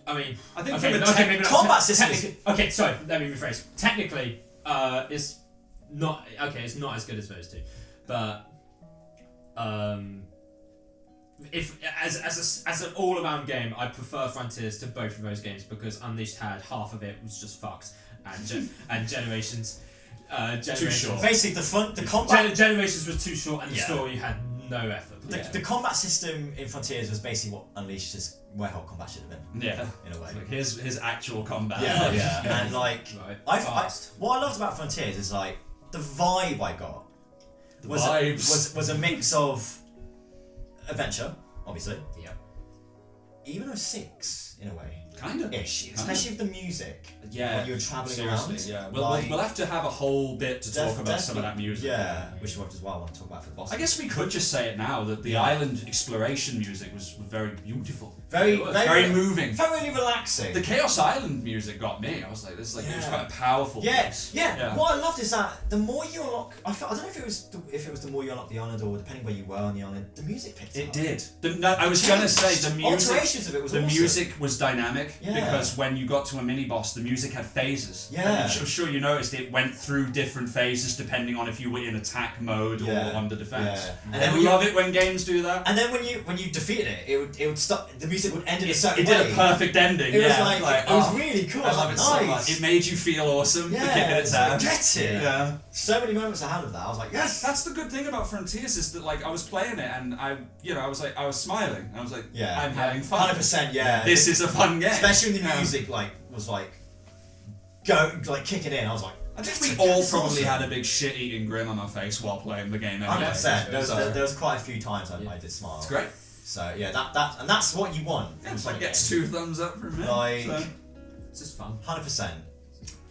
I mean, I think okay, from a okay, maybe not combat te- system technically- Okay, sorry. Let me rephrase. Technically, it's not okay. It's not as good as those two, but if as an all-around game, I prefer Frontiers to both of those games because Unleashed had half of it was just fucked, and Generations. Too short. Basically, the combat. Generations was too short, and the Yeah. story had no effort. The combat system in Frontiers was basically what Unleashed's web combat should have been, Yeah. in a way. Like his actual combat. Yeah. And like, Right. I what I loved about Frontiers is like the vibe I got The was vibes. was a mix of adventure, obviously, Yeah. even though 6 in a way Kind of. ish, especially with the music. Yeah. When you're travelling Seriously, around. yeah. We'll have to have a whole bit to talk about some of that music. Yeah, which we as well want to talk about for the boss. I guess we could just say it now that the Yeah. island exploration music was very beautiful. very Very moving. felt really relaxing. The Chaos Island music got me. I was like, this is like it was Yeah. quite a powerful piece. Yeah. What I loved is that the more you unlock, I don't know if it was the more you unlock the island or depending where you were on the island, the music picked It up. did. I was gonna say the music. Alterations of it was The awesome. music was dynamic Yeah. because when you got to a mini boss, the music had phases. Yeah. And I'm sure you noticed it went through different phases depending on if you were in attack mode or Yeah. under defense. Yeah. And And then I when you- love it when games do that. And then when you defeated it would stop. The music would end in a certain It way. did a perfect ending. It was yeah. like it was really cool. I love it so nice. much. It made you feel awesome for kicking its ass. Get it. Yeah. So many moments I had of that. I was like, yes. That's the good thing about Frontiers is that like I was playing it and I was smiling. I was like, Yeah. I'm having fun. 100%. Yeah. This is a fun game. Especially when the Yeah. music was kicking in. I was like, I think we all probably had a big shit-eating grin on our face while playing the game. Anyway. 100%. So, There was quite a few times I did smile. it's great. So yeah, that that's what you want. from That Sonic gets games. 2 thumbs up from me. Like- so. It's just fun. 100%.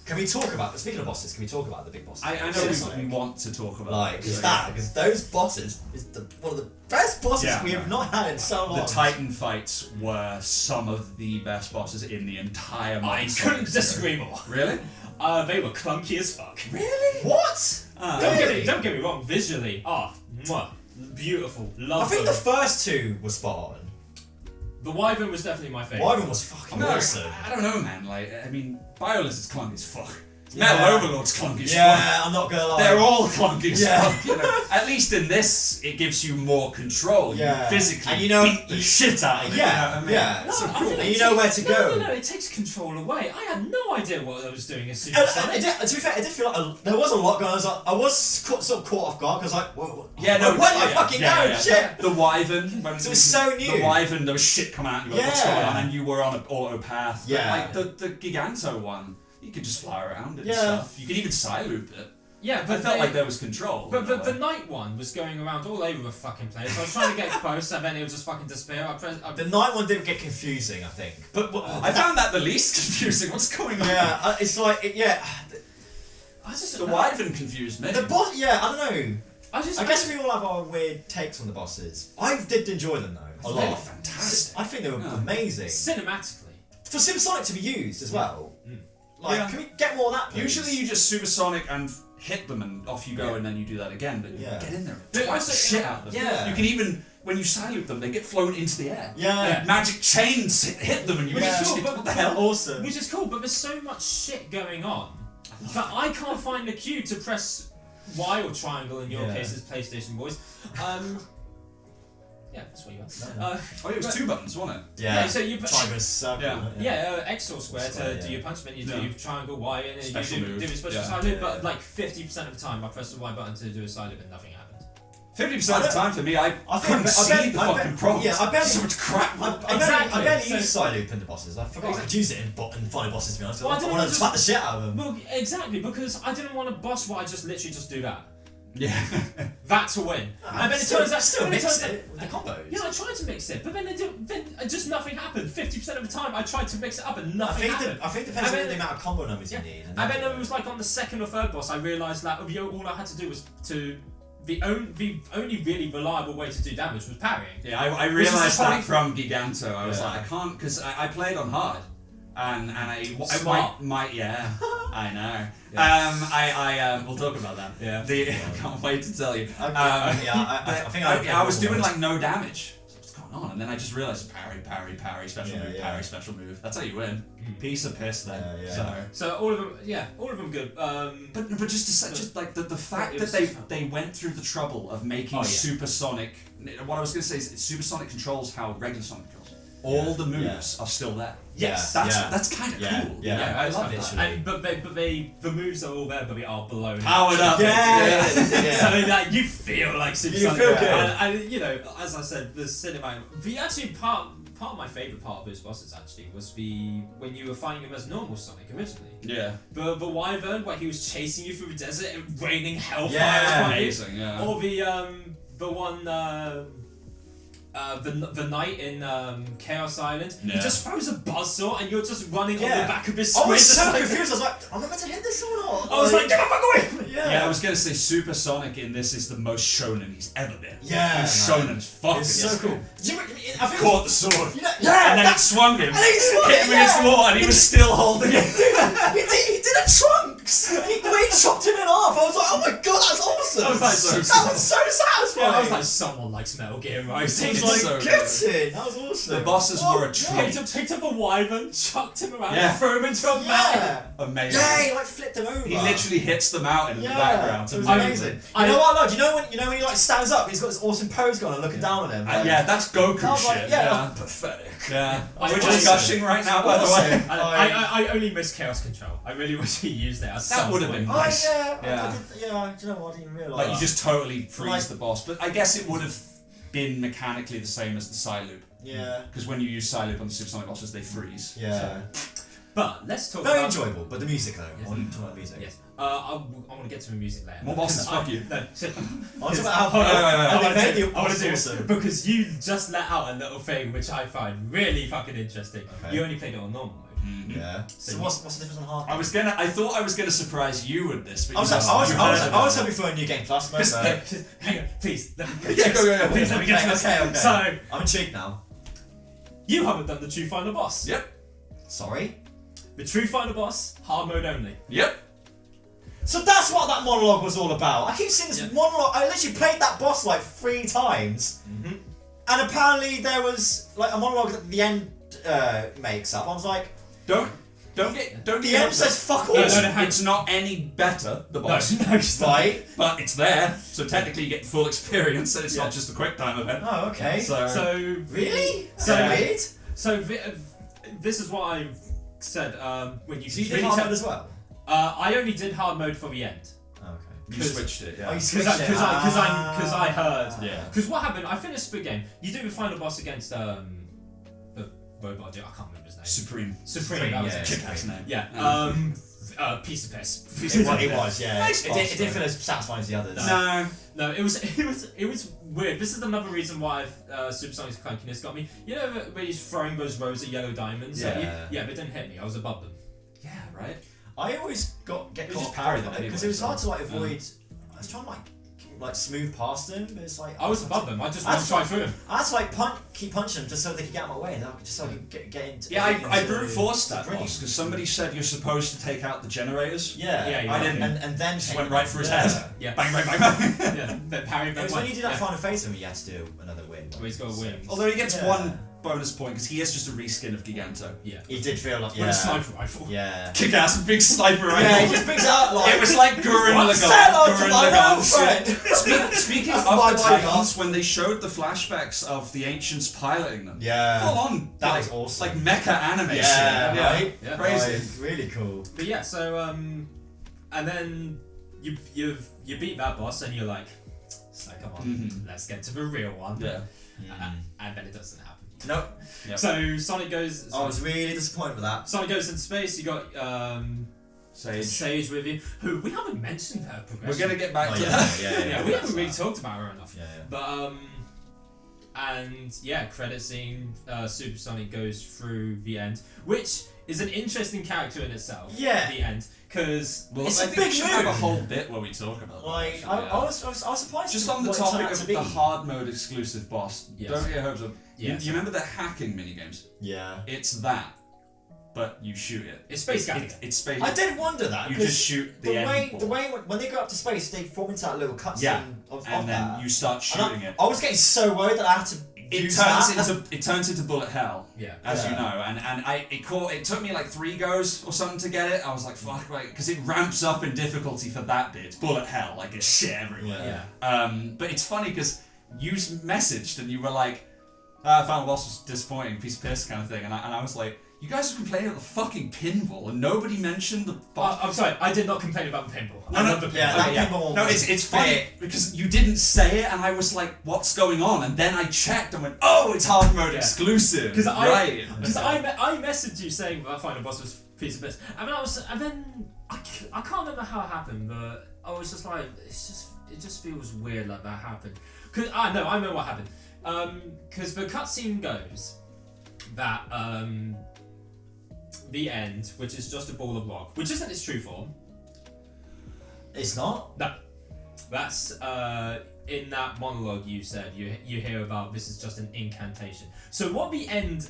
Can we talk about? Speaking of bosses, can we talk about the big bosses? I know Seriously. we want to talk about Like, this. because those bosses is one of the best bosses Yeah. we have not had in so long. The Titan fights were some of the best bosses in the entire I modern Sonic couldn't series. disagree more. Really? They were clunky as fuck. Really? What? Don't get me wrong. Visually, beautiful, I lovely. think the first 2 were spot on. The Wyvern was definitely my favourite. Wyvern was fucking No, awesome. I don't know, man. Like, I mean, Biolizard's clunky as fuck. Yeah. Metal Overlord's clunky as fuck. Yeah, I'm not gonna lie. They're all clunky as Yeah. fuck. You know? At least in this, it gives you more control. Yeah. You physically And you know- beat the shit out of it. Yeah, you know what I mean? yeah. No, So I cool. think And it you know takes- where to go. No, it takes control away. I had no idea what I was doing as Super And, Sonic. to be fair, it did feel like there was a lot going on. I was sort of caught off guard because whoa, Yeah, no, what? I yeah, fucking yeah, know, yeah. shit. The Wyvern, when So it was so new. The Wyvern, there was shit coming out, you were like, what's Yeah. going on, and you were on an auto path. Yeah. Like the Giganto one, you could just fly around it Yeah. and stuff. You could even side loop it. Yeah, I but felt they- like there was control. But in a the way. night one was going around all over the fucking place. I was trying to get close, and then it would just fucking disappear. The night one did get confusing, I think. But I found that the least confusing. What's going on? yeah, it's like I just The Wyvern confused me. the boss. Yeah, I don't know. I I guess we all have our weird takes on the bosses. I did enjoy them though a They were lot. fantastic. I think they were Yeah. amazing cinematically. for Sonic to be used as well. Like, Yeah. can we get more of that? Please? Usually you just supersonic and hit them and off you go Yeah. and then you do that again. But Yeah. get in there and But twat also- the shit out of them. Yeah. You can even, when you side loop them, they get flown into the air. Yeah. Magic chains hit them and you Yeah. just Sure, but- what the hell? Awesome. Which is cool, but there's so much shit going on that I can't find the cue to press Y or triangle in your Yeah. case as PlayStation boys. Yeah, that's what you got. No, Oh, it was 2 buttons, wasn't it? Yeah. so you Triangle, circle. Yeah. X or square Square, to do yeah. your punch, then you Yeah. do your triangle Y, and then Special you move. do a special Yeah. side loop. Yeah, But yeah. like 50% of the time, I press the Y button to do a side loop, and nothing happens. 50% of the time for me, I think couldn't see the fucking problems. Yeah, I barely. So much crap. I barely use side loop in the bosses. I forgot I could use it in the final bosses, to be honest. Well, I wanted to slap the shit out of them. Well, exactly, because I didn't want a boss where I just literally just do that. Yeah. That's a win. And then it still, turns out still then it mix turns it with the combos. Yeah, I tried to mix it, but then just nothing happened. 50% of the time, I tried to mix it up and nothing happened. I think it depends on the amount of combo numbers you need. And then it was like on the second or third boss, I realised that all I had to do was to the only really reliable way to do damage was parrying. Yeah, I realised that from Giganto. I was like, I can't, because I played on hard. And I might yeah, I know. Yeah. We'll talk about that. Yeah. I can't wait to tell you. I think I was doing like no damage. What's going on? And then I just realised parry, special move, parry, special move. That's how you win. Piece of piss then. So all of them good. But just to say, just like the fact that they went through the trouble of making Supersonic. What I was going to say is Supersonic controls how regular Sonic controls. All the moves are still there. Yes, that's kind of cool. Yeah, I love it. But the moves are all there, but they are blown powered up. Yeah. So like you feel like Supersonic. You feel good. And you know, as I said, the cinematic. Part of my favourite part of those bosses actually was when you were fighting him as normal Sonic originally. Yeah. The Wyvern where he was chasing you through the desert and raining hellfire. Yeah, amazing. Yeah. Or the one. The knight in Chaos Island, he just throws a buzzsaw and you're just running on the back of his sword. I was so confused. I was like, am I meant to hit this or not? I was like, get the fuck away! Yeah, I was gonna say Supersonic in this is the most shonen he's ever been. Yeah, he's shonen as fuck. It's so cool. I think caught the sword. And then it swung him. Hit him against the wall, and he was still holding it. He did a Trunks. He chopped him in half. I was like, oh my god, that's awesome. I was like, that was so satisfying. I was like, someone likes Metal Gear Rising. I was like, get it. That was awesome. The bosses were a treat. Picked up a wyvern, chucked him around, and threw him into a mountain. Amazing. Yeah, he like flipped him over. He literally hits the mountain in the background. It was amazing. You know what I love? You know when he like stands up, he's got this awesome pose going and looking down on him. That's Goku shit. Pathetic. Yeah. We're just gushing right now, by the way. I only miss Chaos Control. I really wish he used it. That would have been nice. Do you know what? I didn't even realise. Like you just totally freeze the boss, but I guess it would have been mechanically the same as the side loop. Yeah. Because when you use side loop on the Supersonic bosses, they freeze. Yeah. But let's talk Very about... enjoyable, but the music though. Yes. I want to talk about music. Yes. I want to get to the music later. More bosses, fuck you. No. I want to talk about how I want to do awesome. because you just let out a little thing which I find really fucking interesting. Okay. You only played it on normal mode. Mm-hmm. Yeah. So what's the difference on hard? I thought I was gonna surprise you with this, but I was hoping for a new game plus mode. Hang on, please. Go. Please let me get to this. Okay. So I'm intrigued now. you haven't done the true final boss. Yep. Sorry. The true final boss, hard mode only. Yep. So that's what that monologue was all about. I keep seeing this monologue. I literally played that boss like 3 times, and apparently there was like a monologue that the end makes up. I was like, Don't get. the end says fuck all. It's not any better, the boss. No, it's not. Right? But it's there, so technically you get the full experience, and it's not just a quick time event. Oh, okay. So really? So weird. So this is what I said when you. So you did hard mode as well? I only did hard mode for the end. Oh, okay. You switched it, yeah. Oh, you switched it. Because I heard. Yeah. Because what happened? I finished the game. You do the final boss against the robot. I can't remember his name. Supreme. That was yeah. it. Kick-ass name. Yeah. Piece of piss. It was, yeah. Nice It boss, didn't feel as satisfying as the others. No, it was weird. This is another reason why Supersonic's clunkiness got me. You know where he's throwing those rows of yellow diamonds at you? Yeah, but it didn't hit me. I was above them. Yeah, right. I always get You caught just parry off them because anyway, it was hard so- to like avoid. I was trying to like smooth past them, but it's like I was above them. I just wanted to try through them. I had to like keep punching them just so they could get out of my way, and just so I could get into. Yeah, I brute forced that Dream. boss because somebody said you're supposed to take out the generators. Yeah, Yeah, I didn't. and then Just went right through his head. Yeah. Bang, bang, bang, bang. Yeah, but parry. It was when you did that final phase of him, you had to do another win. Where he's got a win. Although he gets Yeah. one bonus point because he is just a reskin of Giganto. Yeah. He did feel like With a sniper rifle. Yeah. Kick ass, big sniper rifle. Yeah, he just picks it up like. It was like Gurren What's that on to Lagann. my Lagann old shit. friend? Speaking That's of my the bodyguard. Titans, when they showed the flashbacks of the ancients piloting them, Yeah. full on, That like, was awesome. like mecha anime Yeah, shit. right? Yeah. Crazy. Oh, really cool. But yeah, so and then you beat that boss and you're like, So come on, let's get to the real one. Yeah. And then it doesn't happen. Nope. Yep. So Sonic goes. I was really disappointed with that. Sonic goes into space. You got Sage with you, who we haven't mentioned her progression. We're gonna get back to yeah, that. Yeah, we haven't really talked about her enough. Yeah. But and yeah, credit scene. Super Sonic goes through the end, which is an interesting character in itself. Yeah. The end, because It's I a think big we should have a move. whole bit where we talk about that. Like, actually, I was surprised. Just to on the what it turned topic out of to be. the hard mode exclusive boss, Yes. don't get your hopes up. Yes. You remember the hacking minigames? Yeah. It's that, but you shoot it. It's Space Galaga. It's space. I did wonder that. You 'cause just shoot the end way ball. when they go up to space, they form into that little cutscene Yeah. of and then that. you start And shooting it. I was getting so worried that I had to It use turns that. it turns into bullet hell. Yeah. As Yeah. you know, and it took me like 3 goes or something to get it. I was like, fuck, right, because it ramps up in difficulty for that bit. It's bullet hell, like it's shit everywhere. Yeah. But it's funny because you messaged and you were like, final boss was disappointing, piece of piss kind of thing, and I was like, you guys were complaining about the fucking pinball and nobody mentioned the boss. I'm sorry, I did not complain about the pinball. No, I no, love the pinball. yeah, that pinball one No, was it's funny big. because you didn't say it, and I was like, "What's going on?" And then I checked and went, "Oh, it's hard mode exclusive." Because right. I messaged you saying that final boss was a piece of piss, and then I can't remember how it happened, but I was just like, it just feels weird like that happened. Cause I know what happened. Because the cutscene goes that the end, which is just a ball of rock, which isn't its true form. It's not. No, that's in that monologue you said you hear about this is just an incantation. So what the end,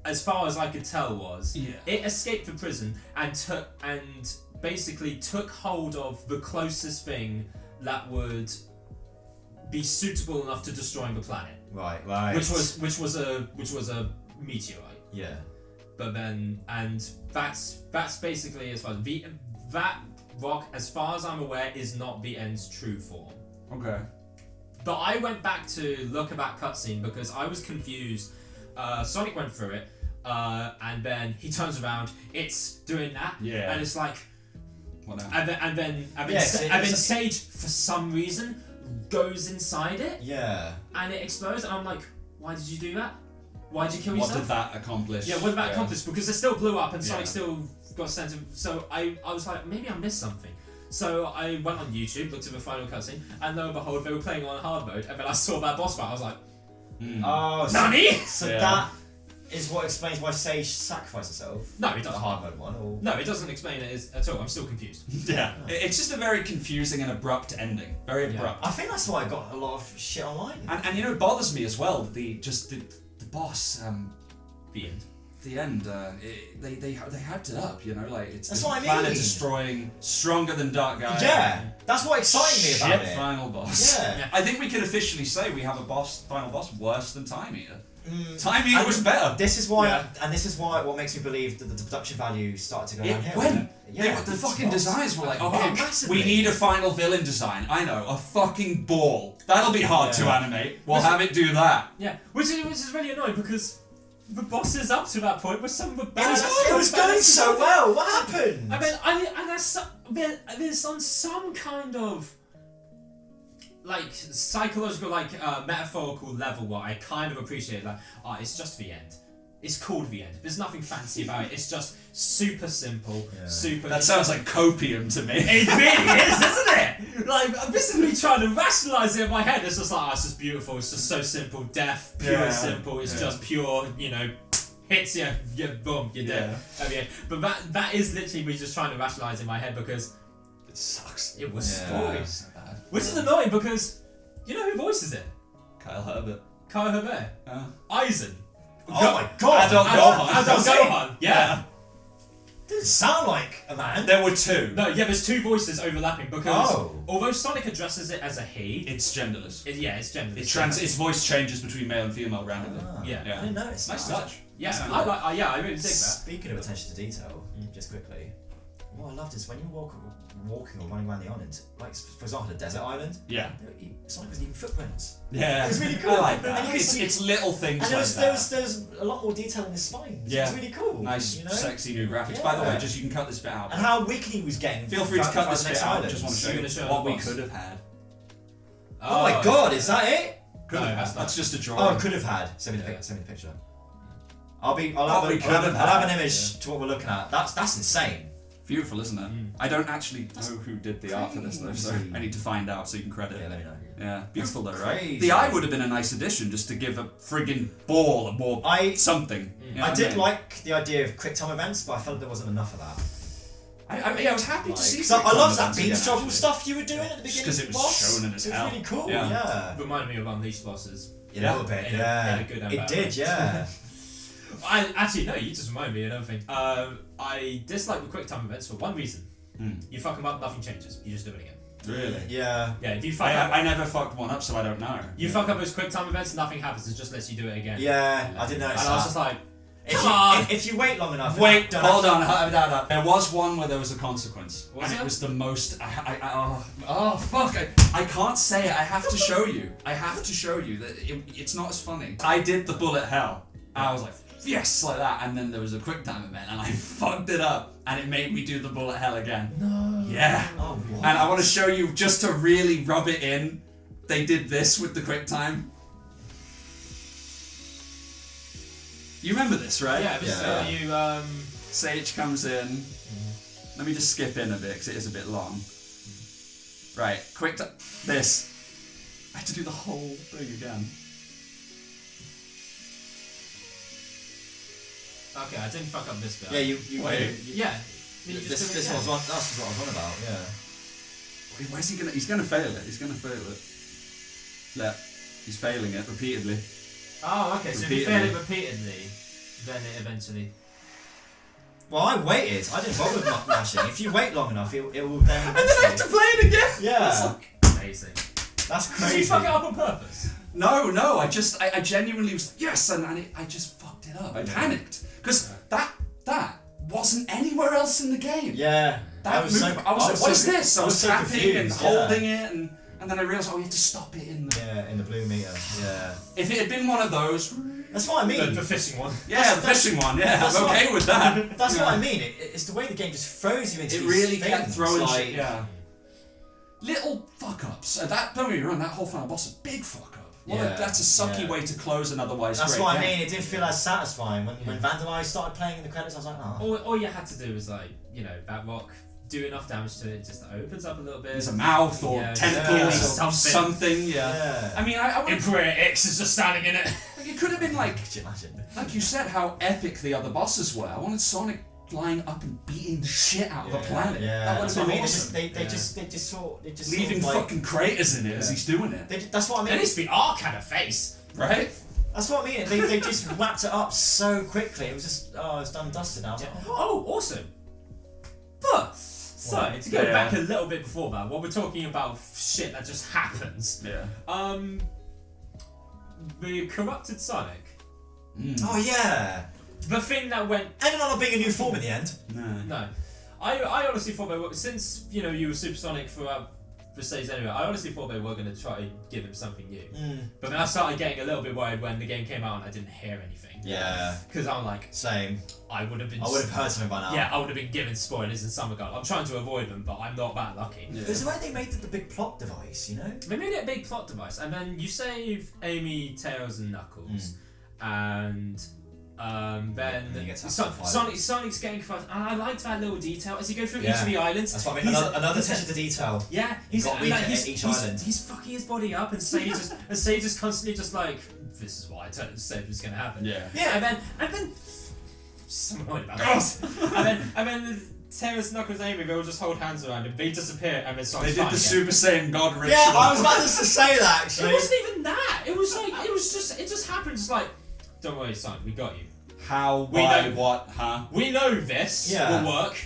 as far as I could tell, was it escaped the prison and basically took hold of the closest thing that would be suitable enough to destroying the planet. Right. Which was a meteorite. Yeah. But then, and that's basically as far as that rock, as far as I'm aware, is not the end's true form. Okay. But I went back to look at that cutscene because I was confused. Sonic went through it, and then he turns around. It's doing that, and it's like, what now? and then Sage for some reason goes inside it, and it explodes. And I'm like, why did you do that? Why did you kill yourself? What did that accomplish? Yeah, what did that accomplish? Because it still blew up and Sonic still got sent to... So I was like, maybe I missed something. So I went on YouTube, looked at the final cutscene, and lo and behold, they were playing on hard mode, and then I saw that boss fight, I was like, Oh, NANI?! So that is what explains why Sage sacrificed herself. No, it doesn't. The hard mode one, or... No, it doesn't explain it at all. I'm still confused. Yeah. It's just a very confusing and abrupt ending. Very abrupt. I think that's why I got a lot of shit online. And you know, it bothers me as well, the boss, The end. they hyped it up, you know, like it's That's this what I planet mean. destroying, stronger than Dark Guy. Yeah, that's what excited me about Shit it. final boss. Yeah. I think we can officially say we have a final boss worse than Time Eater. Time Eater was better. This is why, and this is why what makes me believe that the production value started to go downhill. The fucking designs were like, okay, massively. we need a final villain design. I know, a fucking ball. That'll be hard to animate. We'll have it do that. Yeah, which is really annoying because the bosses up to that point were some of the best. It was going so well. What happened? There's some kind of like psychological, metaphorical level where I kind of appreciate that. It's just the end. It's called the end. There's nothing fancy about it. It's just super simple, super. That sounds like copium to me. It really is, isn't it? Like, this is me trying to rationalise it in my head. It's just like, it's just beautiful. It's just so simple, deaf, pure, simple. It's just pure, hits you, boom, you're dead. At the end. But that is literally me just trying to rationalise in my head because it sucks. It was spoiled. So bad. Which is annoying because you know who voices it? Kyle Herbert. Kyle Herbert. Aizen. Oh my god! Adult Gohan. Yeah. Didn't sound like a man. There were 2. No, there's 2 voices overlapping because although Sonic addresses it as a he, it's genderless. It's genderless. Its voice changes between male and female randomly. Yeah. I didn't notice. Nice touch. Yeah, I really dig that. Speaking of attention to detail, just quickly, what I loved is when you're walking or running around the island, like for example, the desert island. Yeah. Sonic was leaving footprints. Yeah. It was really cool. I like that. And It's little things and like that. there's a lot more detail in his spine. Yeah. It's really cool. Nice, sexy new graphics. By the way, just you can cut this bit out. And how wicked he was getting. Feel free to cut this bit out. island. Just want to show you what we could have had. Oh my god, is that it? Could have that's had. not- That's just a Oh, drawing. it could have had. Send me the picture. I'll we have could have an had, image to what we're looking at. That's insane. Beautiful, isn't it? I don't actually know who did the art for this though, so crazy. I need to find out so you can credit. Yeah, let me know. Yeah, beautiful though, right? crazy. The eye would have been a nice addition just to give a friggin' ball a more something. You know I what did mean? like the idea of quick time events, but I felt there wasn't enough of that. I was happy to see. So I quick time love that events bean again, struggle actually. stuff you were doing at the Just beginning. 'cause it was boss. shonen as It was hell. really cool. Yeah. Yeah. Reminded me of Unleashed bosses. A little bit. In a Yeah. good and It bad did. way. Yeah. You just remind me of another thing. I dislike the quick time events for one reason. You fuck them up, nothing changes. You just do it again. Really? Yeah. Yeah, if you fuck up, I never fucked one up, so I don't know. you fuck up those quick time events, nothing happens. It just lets you do it again. Yeah. I didn't notice And I was that. just like, If come on. if you wait long enough. Wait, don't hold actually- on. There was one where there was a consequence, Was and there? it was the most. Fuck! I can't say it. I have to show you. I have to show you that it's not as funny. I did the bullet hell. I was like, yes, like that, and then there was a quick time event, and I fucked it up, and it made me do the bullet hell again. No. Yeah. Oh, what? And I want to show you just to really rub it in. They did this with the quick time. You remember this, right? Yeah, this Yeah. you Sage comes in. Let me just skip in a bit because it is a bit long. Right, quick time. This. I had to do the whole thing again. Okay, I didn't fuck up this bit. Yeah. You Wait. Yeah. You just This do it again. was one. That's what I was on about. Yeah. Wait, where's he gonna? He's gonna fail it. He's gonna fail it. Look, he's failing it repeatedly. Oh, okay. So if you fail Repeatedly. it repeatedly, then it eventually. Well, I waited. I didn't bother with mashing. If you wait long enough, it will then. And then I have to play it again. Yeah. Amazing. That's Did crazy. you fuck it up on purpose? No, I genuinely was yes, and I just fucked it up. I panicked because that wasn't anywhere else in the game. Yeah. That move, I was like, what is this? I was so tapping and confused, holding it, and then I realised, oh, you have to stop it in the. Yeah, in the blue meter. Yeah. If it had been one of those, That's what I mean. The fishing one. yeah, the fishing one, yeah, that's I'm okay what- with that. That's Yeah. what I mean. It's the way the game just throws you into It these really things. kept throwing like, shit. Yeah. Little fuck ups. That don't get me wrong. That whole final boss is a big fuck up. Yeah, That's a sucky yeah. way to close an otherwise That's great what I game. mean. It didn't feel as satisfying when Vandalize started playing in the credits. I was like, oh. All you had to do was like, that rock, do enough damage to it, it just opens up a little bit. There's a mouth or Yeah, tentacles yeah. or something. Yeah. Yeah. I mean, I would. Emperor X is just standing in it. It could have been like Could you imagine? you said, how epic the other bosses were. I wanted Sonic flying up and beating the shit out of a planet. Yeah. That would That's have what I been mean. awesome. They just sort Leaving of like, fucking craters in it as he's doing it. That's what I There mean. needs to be Ark had a face. Right? That's what I mean. They just wrapped it up so quickly. It was just it's done and dusted now. I was like, Oh, awesome. But so to go Yeah. back a little bit before that, what we're talking about shit that just happens. Yeah. The corrupted Sonic. oh yeah. The thing that went Ended up not being a new form in the end. no. I honestly thought they were, since you were Supersonic throughout the stage anyway, I honestly thought they were going to try to give him something new. But then I started getting a little bit worried when the game came out and I didn't hear anything. Yeah. Because I'm like, Same. I would have been. I would have heard something by now. Yeah, I would have been given spoilers in some regard. I'm trying to avoid them, but I'm not that lucky. Yeah. There's the way they made the big plot device, They made it a big plot device, and then you save Amy, Tails, and Knuckles, and then And he gets Sonic's getting confused, and I liked that little detail as you go through each Yeah. of the islands. That's what I mean. Another attention to detail. Yeah, got weaker at each island. He's fucking his body up, and Sage is constantly just like, this is what I said was going to happen. Yeah. Yeah. And then so annoyed about this. and then Tails, Knuckles, and Amy, they all just hold hands around him. They disappear, and then They Sonic's did fine the again. Super Saiyan God ritual. Yeah, I was about to say that It actually. wasn't even that. It was like it just happened. Just like, don't worry, Sonic, we got you. How, We why, know- what, huh? We know this Yeah. will work.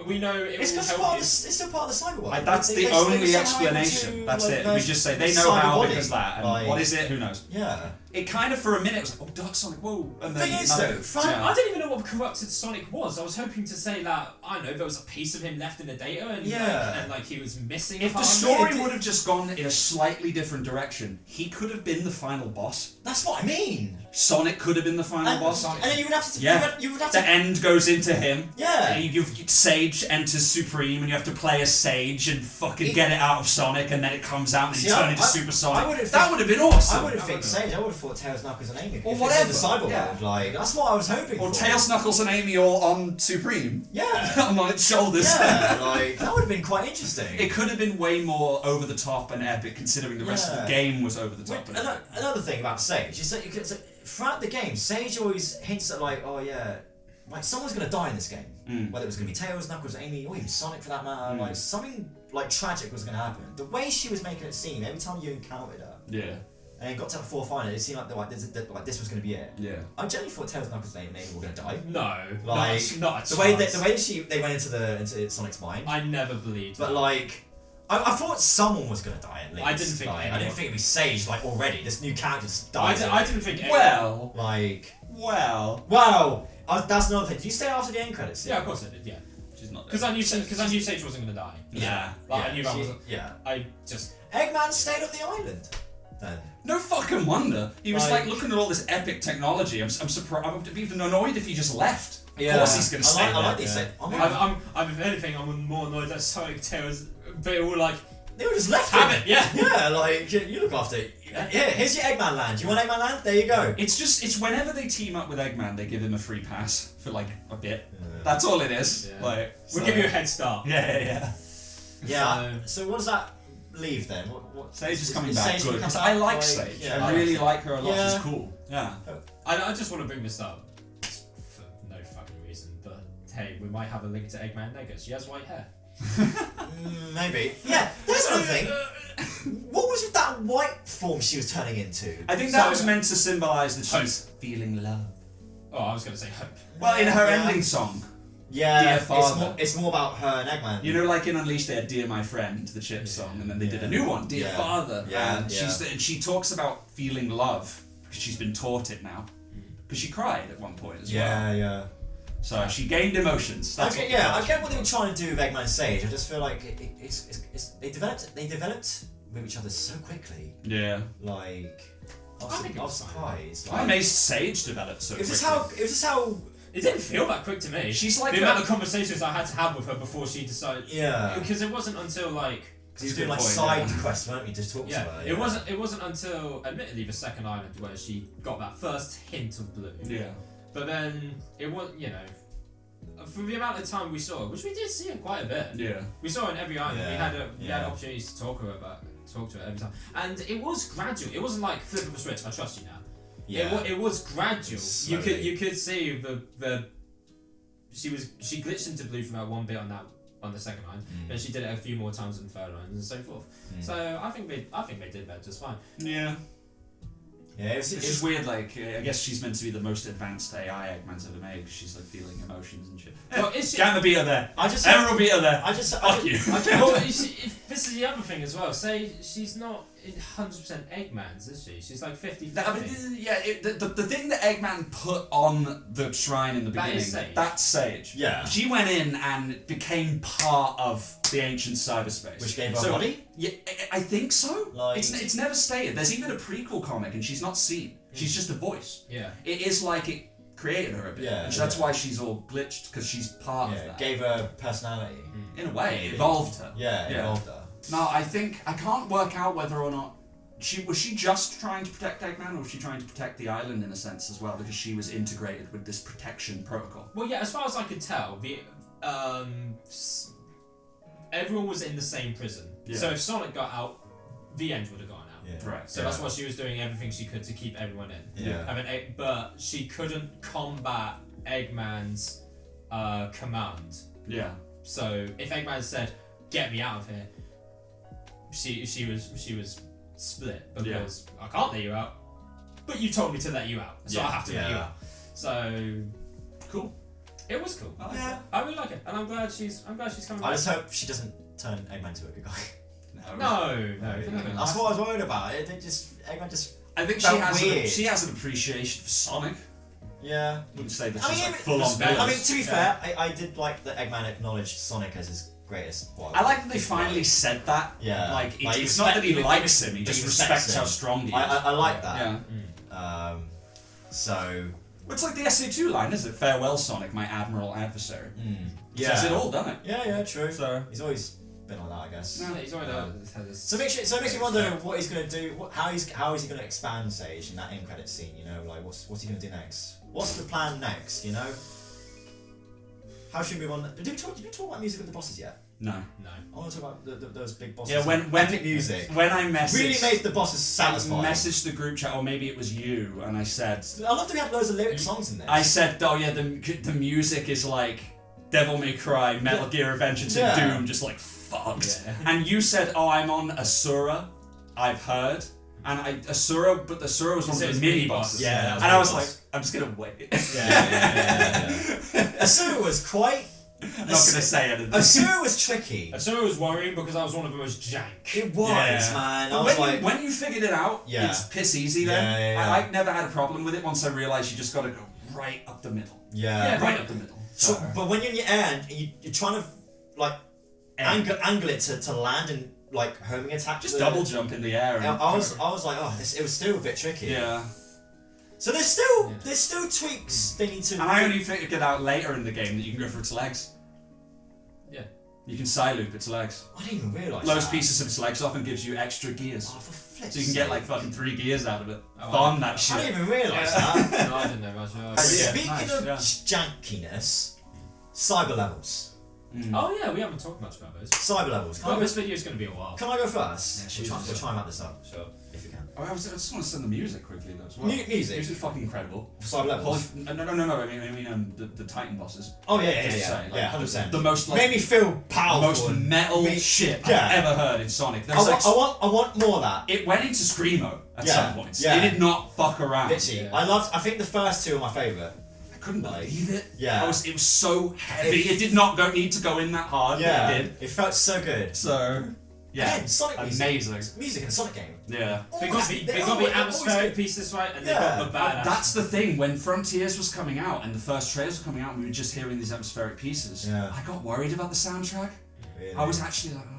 We know it It's will just help part you. of it's still part of the cyber world. That's They- the they- only they somehow able explanation. to, That's like, it. We merge just say they the know cyber how body, because that. And like- what is it? Who knows? Yeah. it kind of for a minute was like, oh, Dark Sonic, whoa. And then Thing is though, I didn't even know what corrupted Sonic was. I was hoping to say that, I don't know, there was a piece of him left in the data and, like he was missing. If the story would have just gone in a slightly different direction, he could have been the final boss. That's what I mean. Sonic could have been the final boss. And then you would have to. You would have the to. end goes into him. Yeah. Sage enters Supreme, and you have to play as Sage and fucking get it out of Sonic, and then it comes out and you turn into Super Sonic. That would have been awesome. I would have fixed Sage. I would have thought Tails, Knuckles, and Amy. Or whatever. The cyber world, like that's what I was hoping for. Or Tails, Knuckles, and Amy all on Supreme. Yeah. On its shoulders. Yeah, like that would have been quite interesting. It could have been way more over the top and epic, considering the rest of the game was over the top. Another thing about Sage is that throughout the game, Sage always hints at like, oh yeah, like someone's gonna die in this game. Whether it was gonna be Tails, Knuckles, Amy, or even Sonic for that matter. Like something like tragic was gonna happen. The way she was making it seem every time you encountered her. Yeah. And it got to the fourth final, it seemed like this was going to be it. Yeah. I genuinely thought Tails, Knuckles, and Amy were going to die. No, like not the way they went into Sonic's mind. I never believed. But that. like, I thought someone was going to die at least. I didn't think. Like, I didn't think it'd be Sage. Like already, this new character just died. I didn't think. Well. Wow. That's another thing. Did you stay after the end credits? Yeah, of course I did. Yeah. She's not. Because I knew Sage wasn't going to die. Yeah. Like, I knew that wasn't. Yeah. I just. Eggman stayed on the island. Then. No fucking wonder. He was like looking at all this epic technology. I'm surprised. I would be even annoyed if he just left. Of course he's gonna stay there. I like these things. I'm if anything, I'm more annoyed that Sonic Tails. They all like. They were just left. Have it. Yeah. Yeah. Like you look after it. Yeah. Here's your Eggman land. You want Eggman land? There you go. It's whenever they team up with Eggman, they give him a free pass for like a bit. Yeah. That's all it is. Yeah. Like we'll give you a head start. Yeah. So what does that leave then? What Sage is coming back good because I like Sage. Yeah, I really like her a lot. She's cool. Yeah. I just want to bring this up for no fucking reason, but hey, we might have a link to Eggman Nega. She has white hair. Maybe. Yeah. There's another thing. What was with that white form she was turning into? I think that was meant to symbolise that she's feeling love. Oh, I was going to say hope. Well, in her ending song. Yeah, Dear Father. It's more about her and Eggman. You know, like in Unleashed, they had Dear My Friend, the Chips song, and then they did a new one, Dear Father. Yeah, and she talks about feeling love, because she's been taught it now. Because she cried at one point as well. Yeah. So she gained emotions. I get what they were trying to do with Eggman and Sage. I just feel like they developed with each other so quickly. Yeah. Like, I was surprised. I'm amazed Sage developed so quickly. It was just how. It didn't feel that quick to me. She's like the amount of conversations I had to have with her before she decided. Yeah. Because it wasn't until like. Because you doing like side quests, weren't you? Just talk to her. Yeah. It wasn't until admittedly the second island where she got that first hint of blue. Yeah. But then it was for the amount of time we saw her, which we did see her quite a bit. Yeah. We saw her in every island. We had opportunities to talk to her every time, and it was gradual. It wasn't like flip of a switch. I trust you now. Yeah. It was gradual. Slowly. You could see she glitched into blue from that one bit on the second line, and she did it a few more times on the third line, and so forth. So I think they did that just fine. Yeah. Yeah, it's just weird. Like, I guess she's meant to be the most advanced AI Eggman's ever made. She's like feeling emotions and shit. Well, is she? Gamma beat her there. Emerald beat her there. Fuck you. Well, if this is the other thing as well. Say she's not 100% Eggman's, is she? She's like 50-50. Yeah, the thing that Eggman put on the shrine in the beginning, that's Sage. Yeah. She went in and became part of the ancient cyberspace. Which gave her a body? Yeah, I think so. Like, it's never stated. There's even a prequel comic and she's not seen. She's just a voice. Yeah. It is like it created her a bit. Yeah. And that's why she's all glitched, because she's part of that. Gave her personality. In a way, it evolved her. Yeah, evolved her. No, I can't work out whether or not was she just trying to protect Eggman, or was she trying to protect the island in a sense as well, because she was integrated with this protection protocol? Well, yeah, as far as I could tell, everyone was in the same prison. Yeah. So if Sonic got out, the end would have gone out. Yeah. Right. So that's why she was doing everything she could to keep everyone in. Yeah. I mean, but she couldn't combat Eggman's command. Yeah. So if Eggman said, "Get me out of here," she was split, because I can't let you out, but you told me to let you out, so I have to let you out. So cool. It was cool. I really like it, and I'm glad she's coming back. I just hope she doesn't turn Eggman into a good guy. No. That's what I was worried about. Eggman just I think felt she weird. has an appreciation for Sonic. Yeah. Wouldn't say that I she's mean, like full on. respect. I mean, to be fair, I did like that Eggman acknowledged Sonic as his greatest. I like that they finally said that. Yeah. Like, Like, it's not that he respect- likes him, he he just respects respects him. how strong he is. I like that. Yeah. So. It's like the SC2 line, isn't it? Farewell, Sonic, my admiral adversary. Yeah. Says it all, doesn't it? Yeah, true. So He's always been like that, I guess. No, he's already had this. So it makes me wonder what he's gonna do. How is he gonna expand Sage in that end credit scene? You know, like what's he gonna do next? What's the plan next? You know. How should we move on? Did we talk about music with the bosses yet? no. No. I want to talk about those big bosses. Yeah, when epic music when I messaged, really made the bosses satisfying. I messaged the group chat, or maybe it was you, and I said, I love that we had loads of lyric songs in there. I said, oh yeah, the music is like Devil May Cry, Metal Gear Adventure Yeah. Doom, just like fucked. Yeah. And you said, oh, I'm on Asura, I've heard. And Asura was one of the mini bosses. Yeah, and I was boss. like, I'm just gonna wait. Yeah. Asura was quite. I'm not gonna say anything. Asura was tricky. So I was worrying because I was one of the most jank. It was, Yeah. man. I But was when you figured it out, Yeah. it's piss easy then. Yeah. I never had a problem with it once I realised you just gotta go right up the middle. yeah. Right up the middle. So, but when you're in your air and you're trying to like angle it to land and like homing attack. Just double jump in the air. And I was like, oh, it was still a bit tricky. Yeah. So there's still tweaks they need to. And I only figured it out later in the game that you can go for its legs. Yeah. You can side loop its legs. I didn't even realise. Blows that. pieces of its legs off and gives you extra gears. Oh, for flip's So you can get sake. like fucking 3 gears out of it. Oh, Farm I- that shit. I didn't even realise that. No, I didn't know much. Speaking nice, of yeah. jankiness, cyber levels. Oh yeah, we haven't talked much about those. Cyber levels. Well, this video is going to be a while. Can I go first? Yeah, shoot. We'll try and wrap this up, Sure. if we can. Oh, I just want to send the music quickly though as well. Music? Music's fucking incredible. Cyber levels. No. I mean the Titan bosses. Oh yeah, Just saying, like, 100%. The most like, Made me feel powerful. most and metal made- shit Yeah. I've ever heard in Sonic. I There's like want more of that. it went into screamo at Yeah, some points. yeah. It did not fuck around. Literally, Yeah. I think the first two are my favourite. I couldn't believe it. Yeah. It was so heavy. It did not need to go in that hard. Yeah, But it did. it felt so good. So yeah, Again, Sonic amazing. music in a Sonic game. Yeah. They got the atmospheric pieces right, and they Yeah. got the badass. That's the thing. When Frontiers was coming out and the first trailers were coming out, and we were just hearing these atmospheric pieces. Yeah. I got worried about the soundtrack. Really. I was actually like, oh.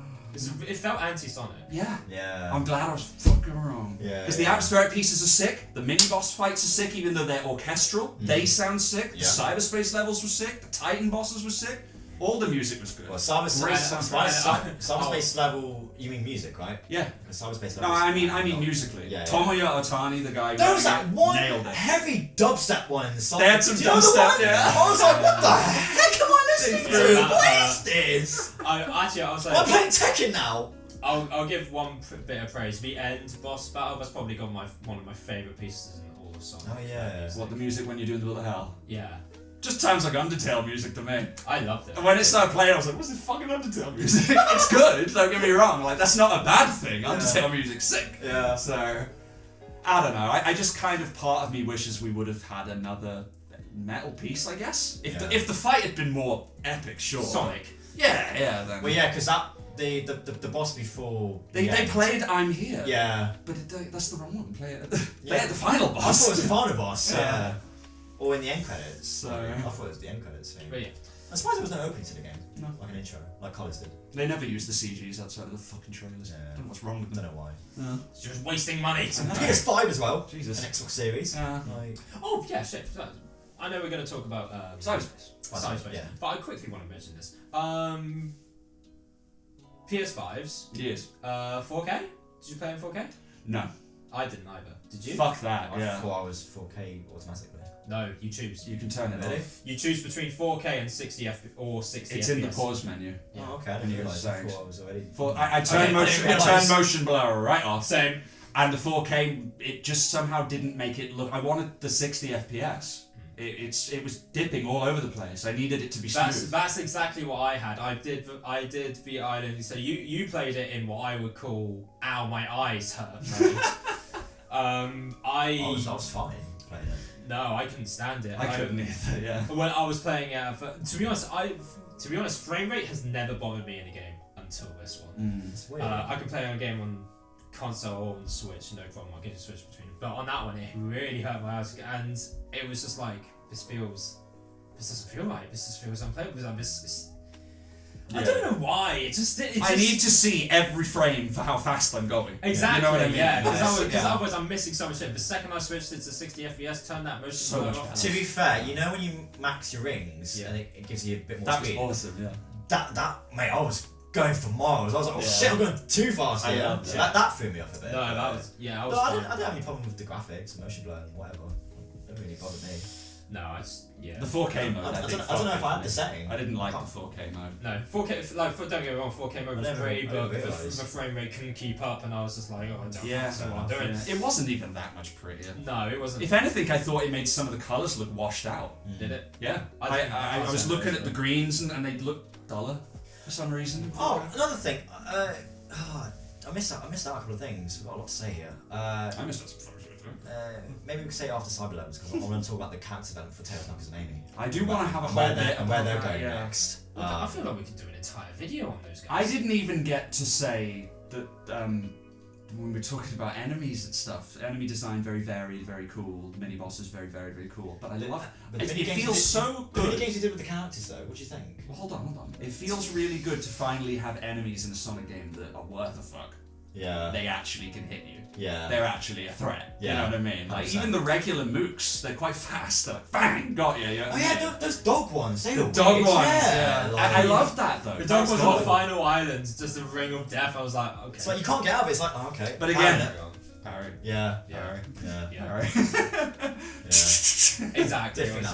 It felt anti-Sonic. Yeah. Yeah. I'm glad I was fucking wrong. Yeah, Because the yeah. atmospheric pieces are sick, the mini boss fights are sick, even though they're orchestral. They sound sick. Yeah. The cyberspace levels were sick. The Titan bosses were sick. All the music was good. Well, Great cyberspace level. You mean music, right? Yeah. Because cyberspace No, level. I mean musically. Yeah, yeah. Tomoya Otani, the guy. There was running that it, one nailed it. heavy dubstep one in the song. They had some Do you know the dubstep, one? yeah. I was like, what the heck am I listening They to? threw that, What is this? I was like, I'm playing Tekken now. I'll give one bit of praise. The end boss battle, that's probably got one of my favourite pieces in all of Sonic. Oh, yeah. What, the music when you're doing the Bullet Hell? Yeah, Just sounds like Undertale music to me. I loved it. And when it started playing, I was like, what's this fucking Undertale music? It's good, don't get me wrong. Like, that's not a bad thing. Undertale music's sick. Yeah. So, I don't know. I just kind of, part of me wishes we would have had another metal piece, I guess. If the fight had been more epic, sure. Sonic. Yeah, then. Well, yeah, because the boss before. They played I'm Here. Yeah. But that's the wrong one. Play it the final I boss. thought it was the final boss. Yeah. Yeah. Or in the end credits. So- I thought it was the end credits thing. But yeah, I'm surprised there was no opening to the game. No. Like an intro, like College did. They never use the CGs outside of the fucking trailers. Yeah. I don't know what's wrong with Don't them. know why. Yeah. it's just wasting money. PS5 as well. Jesus. An Xbox Series. Yeah. Like, Oh yeah, shit. I know we're going to talk about Cyberspace. Cyberspace, Yeah. but I quickly want to mention this. PS5s, Yes. 4K. Did you play in 4K? No. I didn't either. Did you? Fuck that. I Yeah. thought I was 4K automatically. No, you choose. You can turn it Really? off. You choose between 4K and 60 or 60 It's FPS. in the pause menu. Yeah. Oh, okay. I When didn't you realise. use I settings. thought I was already. I turned Okay, I turned motion blur right off. Same. And the 4K, it just somehow didn't make it look. I wanted the 60 FPS. It was dipping all over the place. I needed it to be smooth. That's exactly what I had. I did the island. So you played it in what I would call "ow my eyes hurt" mode. I was fine playing it. No, I couldn't stand it. I couldn't either. Yeah. When I was playing it, to be honest, frame rate has never bothered me in a game until this one. It's weird. I can play on a game on console and Switch, no problem. I can just switch between them. But on that one, it really hurt my eyes, and it was just like this doesn't feel right. This just feels unplayable. I don't know why. It just. I need to see every frame for how fast I'm going. Exactly. You know what I mean? Yeah. Because otherwise I'm missing so much shit. The second I switched it to 60 FPS, turn that motion So much off. To be fair, you know when you max your rings and it gives you a bit more That was speed. awesome. Yeah. That mate, I was going for miles. I was like, oh shit, I'm going too fast here. loved So it. that threw me off a bit. No, that was I was. But I fine. don't have any problem with the graphics, motion blur, and whatever. It don't really bother me. No, I just The 4K mode. I don't know if I had the setting. I didn't like the 4K mode. No, 4K. Don't get me wrong, 4K mode was great, but the frame rate couldn't keep up, and I was just like, oh, I don't know what I'm doing. Yeah. It wasn't even that much prettier. No, it wasn't. If anything, I thought it made some of the colours look washed out. Did it? Yeah. I I was looking at the greens and they looked duller for some reason. Oh, another thing. I missed out a couple of things. We've got a lot to say here. I missed out some photos. Maybe we can say it after Cyber Levels because I want to talk about the character development for Tails, Knuckles, and Amy. I do want to have a whole where bit and where they're about going that, yeah. next. I feel like we could do an entire video on those guys. I didn't even get to say that when we're talking about enemies and stuff, enemy design very varied, very cool. Mini bosses very varied, very cool. But I love it. It feels so The mini good. games you did with the characters though, what do you think? Well, hold on. It feels really good to finally have enemies in a Sonic game that are worth a fuck. Yeah. They actually can hit you. Yeah. They're actually a threat. Yeah. You know what I mean? Like 100%. even the regular mooks, they're quite fast. They're like, bang, got you. Oh yeah, those dog ones. They were Dog weird. ones. Yeah. Yeah. I loved that though. The dog was That's on the cool. final island, just a ring of death. I was like, okay. It's like you can't get out of it. It's like, oh, okay. But again, Parry. Yeah. Yeah. Yeah. Yeah. Alright. Exactly. Different It was-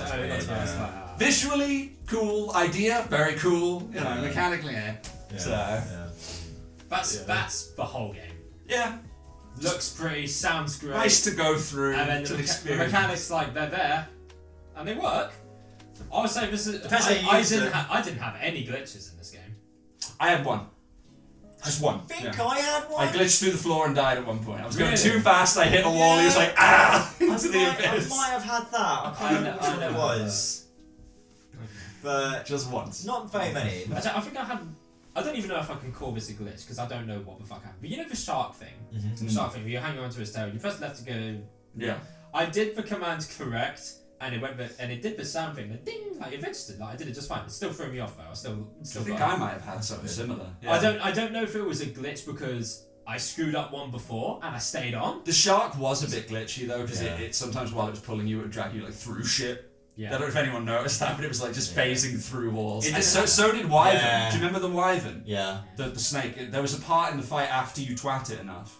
aspect, that's why I was yeah. like, ah. Visually cool, idea very cool. You know, Yeah. mechanically, Yeah. So Yeah. That's the whole game. yeah, Looks pretty, sounds great. nice to go through And then to the experience. mechanics, like, they're there, and they work. I would say this is. Depends how you I use didn't. them. I didn't have any glitches in this game. I had one. Just one. I think Yeah. I had one. I glitched through the floor and died at one point. I was going Really? too fast. I hit a wall. He was like, ah, I into the might abyss. have had that. I can't remember which one it was. But Just once. not very many. I think I had. I don't even know if I can call this a glitch because I don't know what the fuck happened. But you know the shark thing? Mm-hmm. The shark thing where you're hanging onto his tail. You press left to go. Yeah. I did the command correct, and it did the sound thing. The ding, like it registered. Like I did it just fine. It still threw me off though. I still I think got I might have had something similar. I don't know if it was a glitch because I screwed up one before and I stayed on. The shark was a bit glitchy though, because Yeah. it sometimes while it was pulling you, it would drag you like through shit. Yeah. I don't know if anyone noticed that, but it was like just phasing through walls. It And didn't so did Wyvern. Yeah. Do you remember the Wyvern? Yeah. The snake. There was a part in the fight after you twat it enough,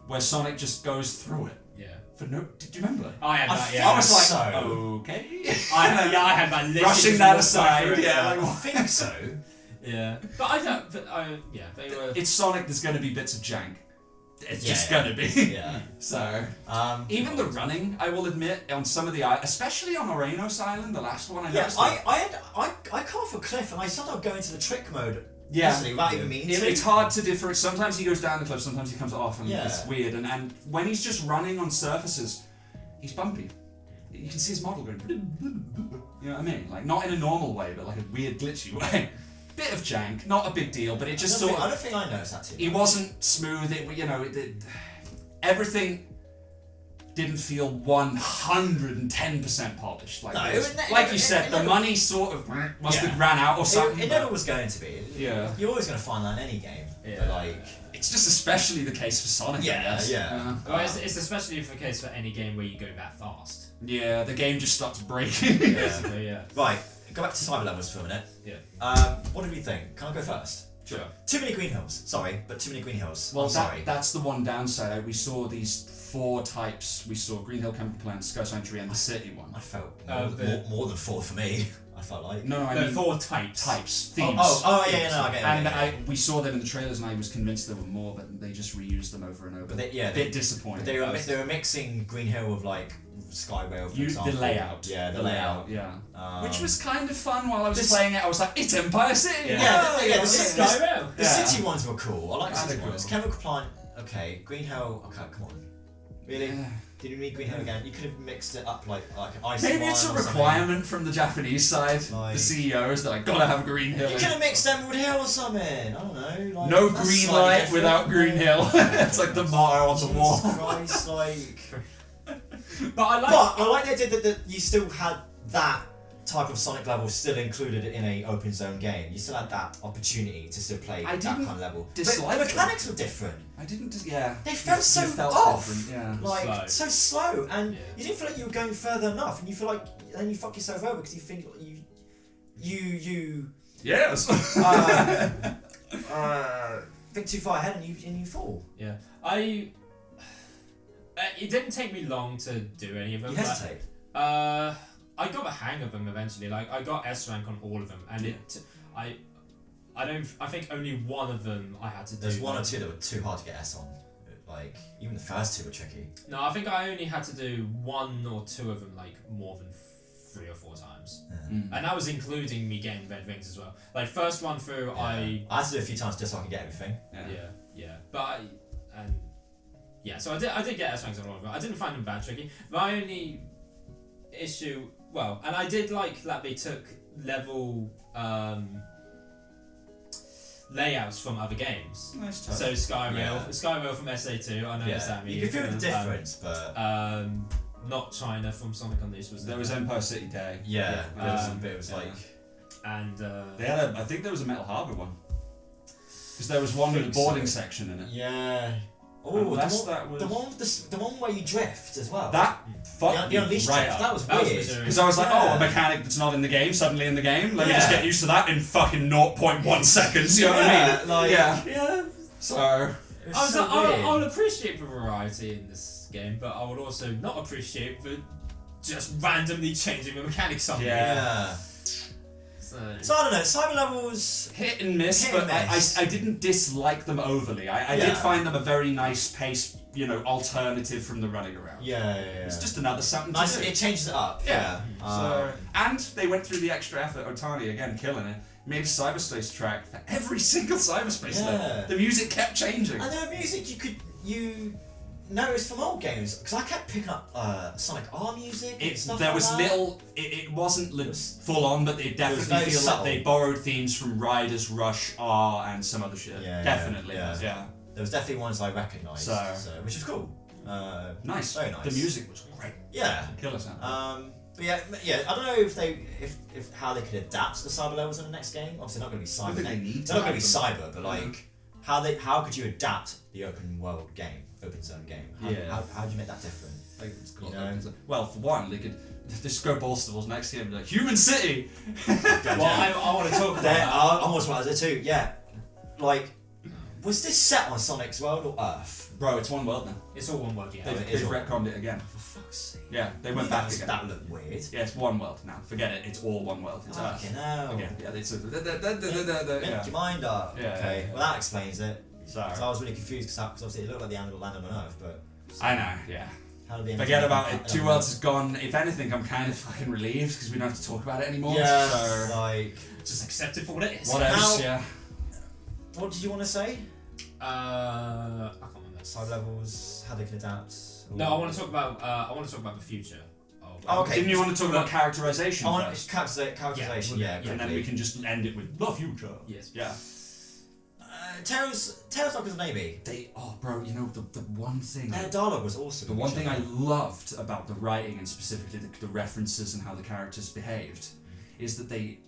where Sonic just goes through it. Yeah. For no, did you remember? I had I that. think Yeah. I was like, So- okay. I had that. Literally Brushing just that walked aside, through it, yeah, I like- think so. Yeah. But I don't. But yeah, they were. It's Sonic. There's going to be bits of jank. It's just Yeah. going to be. Yeah. So Even even the running, I will admit, on some of the especially on Orenos Island, the last one I yeah, noticed. I come off a cliff and I started going into the trick mode. Yeah. Instantly, without even meaning to. It's hard to differ. Sometimes he goes down the cliff, sometimes he comes off, and Yeah. it's weird. And when he's just running on surfaces, he's bumpy. You can see his model going. You know what I mean? Like not in a normal way, but like a weird glitchy way. Bit of jank, not a big deal, but it just I sort don't of. think I noticed that too. It wasn't smooth. Everything didn't feel 110% polished. Like No, this. it Like never- you said, it the never- money sort of must Yeah. have ran out or something. It never was going to be. Yeah. You're always going to find that in any game. Yeah. But like, It's just especially the case for Sonic. Yeah, I guess. yeah. Well, it's especially the case for any game where you go that fast. Yeah, the game just starts breaking. Basically, yeah. right, go back to Cyber Levels for a minute. Yeah. What did we think? Can I go first? Sure. Too many green hills. Sorry, but too many green hills. Well, I'm sorry. that's the one downside. We saw these 4 types. We saw Green Hill Chemical Plant, Sky Sanctuary, and the city one. I felt the- more than 4 for me. I felt like. No, I No, mean 4 types. themes. Yeah, no, I get it. And we saw them in the trailers, and I was convinced there were more, but they just reused them over and over. But they- a bit disappointing. They were mixing Green Hill with like Skyway, for the example. layout. Yeah, the layout. Yeah. Um, Which was kind of fun while I was this- playing it. I was like, it's Empire City. Yeah, the It's city- Skyrim. The Yeah. city ones were cool. I like the Kinda city ones. cool. Chemical Plant, okay. Green Hill, okay, come on. Really? Yeah. Did you need Green Hill again? You could have mixed it up like an ice. Maybe it's a requirement from the Japanese side. Like- The CEOs, they're like, gotta have Green Hill. You could have mixed Emerald Hill or something. I don't know. Like, No that's green slightly light different. without Green Hill. It's like the motto on the Jesus wall. Christ, like. But I like. But I like the idea that you still had that type of Sonic level still included in a open zone game. You still had that opportunity to still play I that didn't kind of level. But dislike the them. mechanics were different. I didn't yeah. They felt You so felt off. different, yeah. Like Slow. so slow, and Yeah. you didn't feel like you were going further enough, and you feel like then you fuck yourself over because you think you Yes. think too far ahead and you fall. Yeah. It didn't take me long to do any of them. You but, hesitate. I got the hang of them eventually. Like I got S rank on all of them, and I think only one of them I had to do. There's one or two that were too hard to get S on. Like even the first two were tricky. No, I think I only had to do one or two of them like more than 3 or 4 times, and that was including me getting red rings as well. Like first run through, Yeah. I had to do it a few times just so I could get everything. yeah. But so I did get S ranks on all of them. I didn't find them that tricky. My only issue, and I did like that they took level layouts from other games. Nice touch. So Skyrail from SA2, I noticed that. You can feel the difference, but not China from Sonic Unleashed was There was Empire City Day. yeah, Yeah. there was some bit. It was like and They had I think there was a Metal Harbour one. Because there was one with a boarding section in it. yeah. Oh, Unless the that was... one where you drift as well. That fucked the me Unleashed right drift, up. that was That was weird. bizarre. Because I was like, Yeah. a mechanic that's not in the game, suddenly in the game. Let me just Yeah. get used to that in fucking 0.1 seconds, you know what I mean? Like, Yeah. So... It was so weird. I'll appreciate the variety in this game, but I would also not appreciate the just randomly changing the mechanics on Yeah. So I don't know. Cyber levels. Hit and miss, Hit but and miss. I didn't dislike them overly. I Yeah. did find them a very nice pace, alternative from the running around. Yeah. It's just another something nice. to do. It changes it up. Yeah. Um, And they went through the extra effort. Otani again killing it. Made a cyberspace track for every single cyberspace Yeah. level. The music kept changing. And there were music you noticed from old games because I kept picking up Sonic R music. And stuff There like was that. little. It wasn't full on, but it definitely very feel subtle. like they borrowed themes from Riders, Rush, R, and some other shit. Yeah, Definitely. yeah. Yeah. There was definitely ones I recognised, So- which is cool. Nice. Very nice. The music was great. Yeah. Killer sound. But yeah. I don't know if how they could adapt to the cyber levels in the next game. Obviously, not going to be cyber. I think they need to They're not going to be have cyber, but like how could you adapt the open world game, open zone game? How do you make that different? It's cool. You know? Well, for one, they could just go Balls next year and be like, Human City! Well, I want to talk about There, that. I almost wanted to too. Yeah, like was this set on Sonic's world or Earth? Bro, it's one world now. It's all one word, yeah. It They've is all- retconned it again. For fuck's sake. Yeah, they went back again. That looked weird. Yeah, it's one world now. Forget it. It's all one world. It's Earth. Fucking hell. Again. Yeah, it's Make your mind up. Yeah, Okay. yeah. Well, that explains it. Sorry. So I was really confused because obviously it looked like the animal landed on Earth, but I know, yeah. how did the Forget animal about land it. on Two Earth? Worlds is gone. If anything, I'm kind of fucking relieved because we don't have to talk about it anymore. Yeah. So, Like, Just accept it for what it is. what else? Now- Yeah. what did you want to say? I can't remember. Side levels, how they can adapt. No, I want to talk about. I want to talk about the future. Oh, okay. Didn't you want to talk about characterization I want first? characterization. Yeah, Yeah. And then we can just end it with the future. Yes. Yeah. Tails like was an Amy. Bro, you know the one thing. Their dialogue was awesome. The one thing I loved about the writing and specifically the references and how the characters behaved is that they,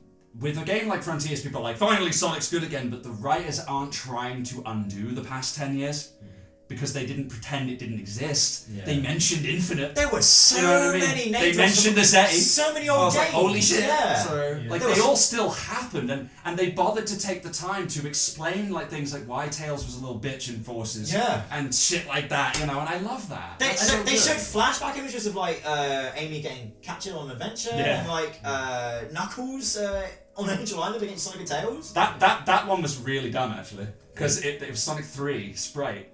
with a game like Frontiers, people are like, finally Sonic's good again, but the writers aren't trying to undo the past 10 years because they didn't pretend it didn't exist. Yeah. They mentioned Infinite. There were so You know what I mean? many names. They mentioned the Zeti. So many I old was games. like, holy shit! Yeah. So, Yeah. like, There they was- all still happened, and they bothered to take the time to explain like things like why Tails was a little bitch in Forces, Yeah. and shit like that, and I love that. They That's so they good. showed flashback images of like Amy getting captured on an adventure Yeah. and like Knuckles on Angel Island against Sonic and Tails. That one was really dumb actually, because it was Sonic 3 Sprite.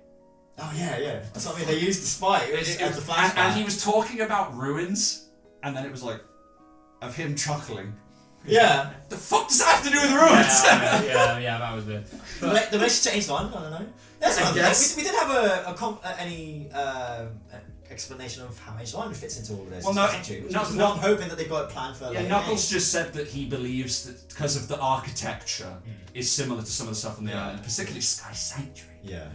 Oh yeah. That's what I mean. They used the spike as the flashback. And he was talking about ruins, and then it was like of him chuckling. Yeah. The fuck does that have to do with ruins? Yeah, that was it. The relationship to Angel Island, I don't know. That's I another guess. thing. We didn't have explanation of how Age Line fits into all of this. Well, no, I'm hoping that they've got it planned for. Yeah, Knuckles just said that he believes that because of the architecture is similar to some of the stuff on the island, particularly Sky Sanctuary. Yeah.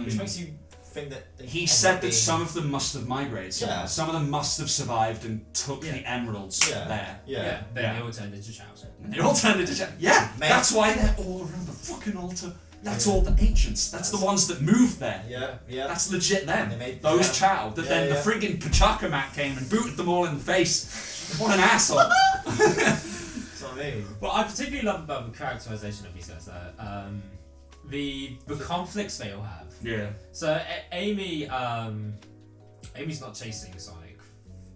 Which makes you think that he said that some of them must have migrated. Yeah. Some of them must have survived and took the emeralds there. Then they all turned into Chows. And they all turned into Chows. Yeah, that's why they're all around the fucking altar. That's all the ancients. That's the ones that moved there. Yeah. That's legit them. They made Those Chow. That then the friggin' Pachaka Mat came and booted them all in the face. What an asshole. That's what I mean. What I particularly love about the characterization of these guys, the conflicts they all have. Yeah. So Amy's not chasing Sonic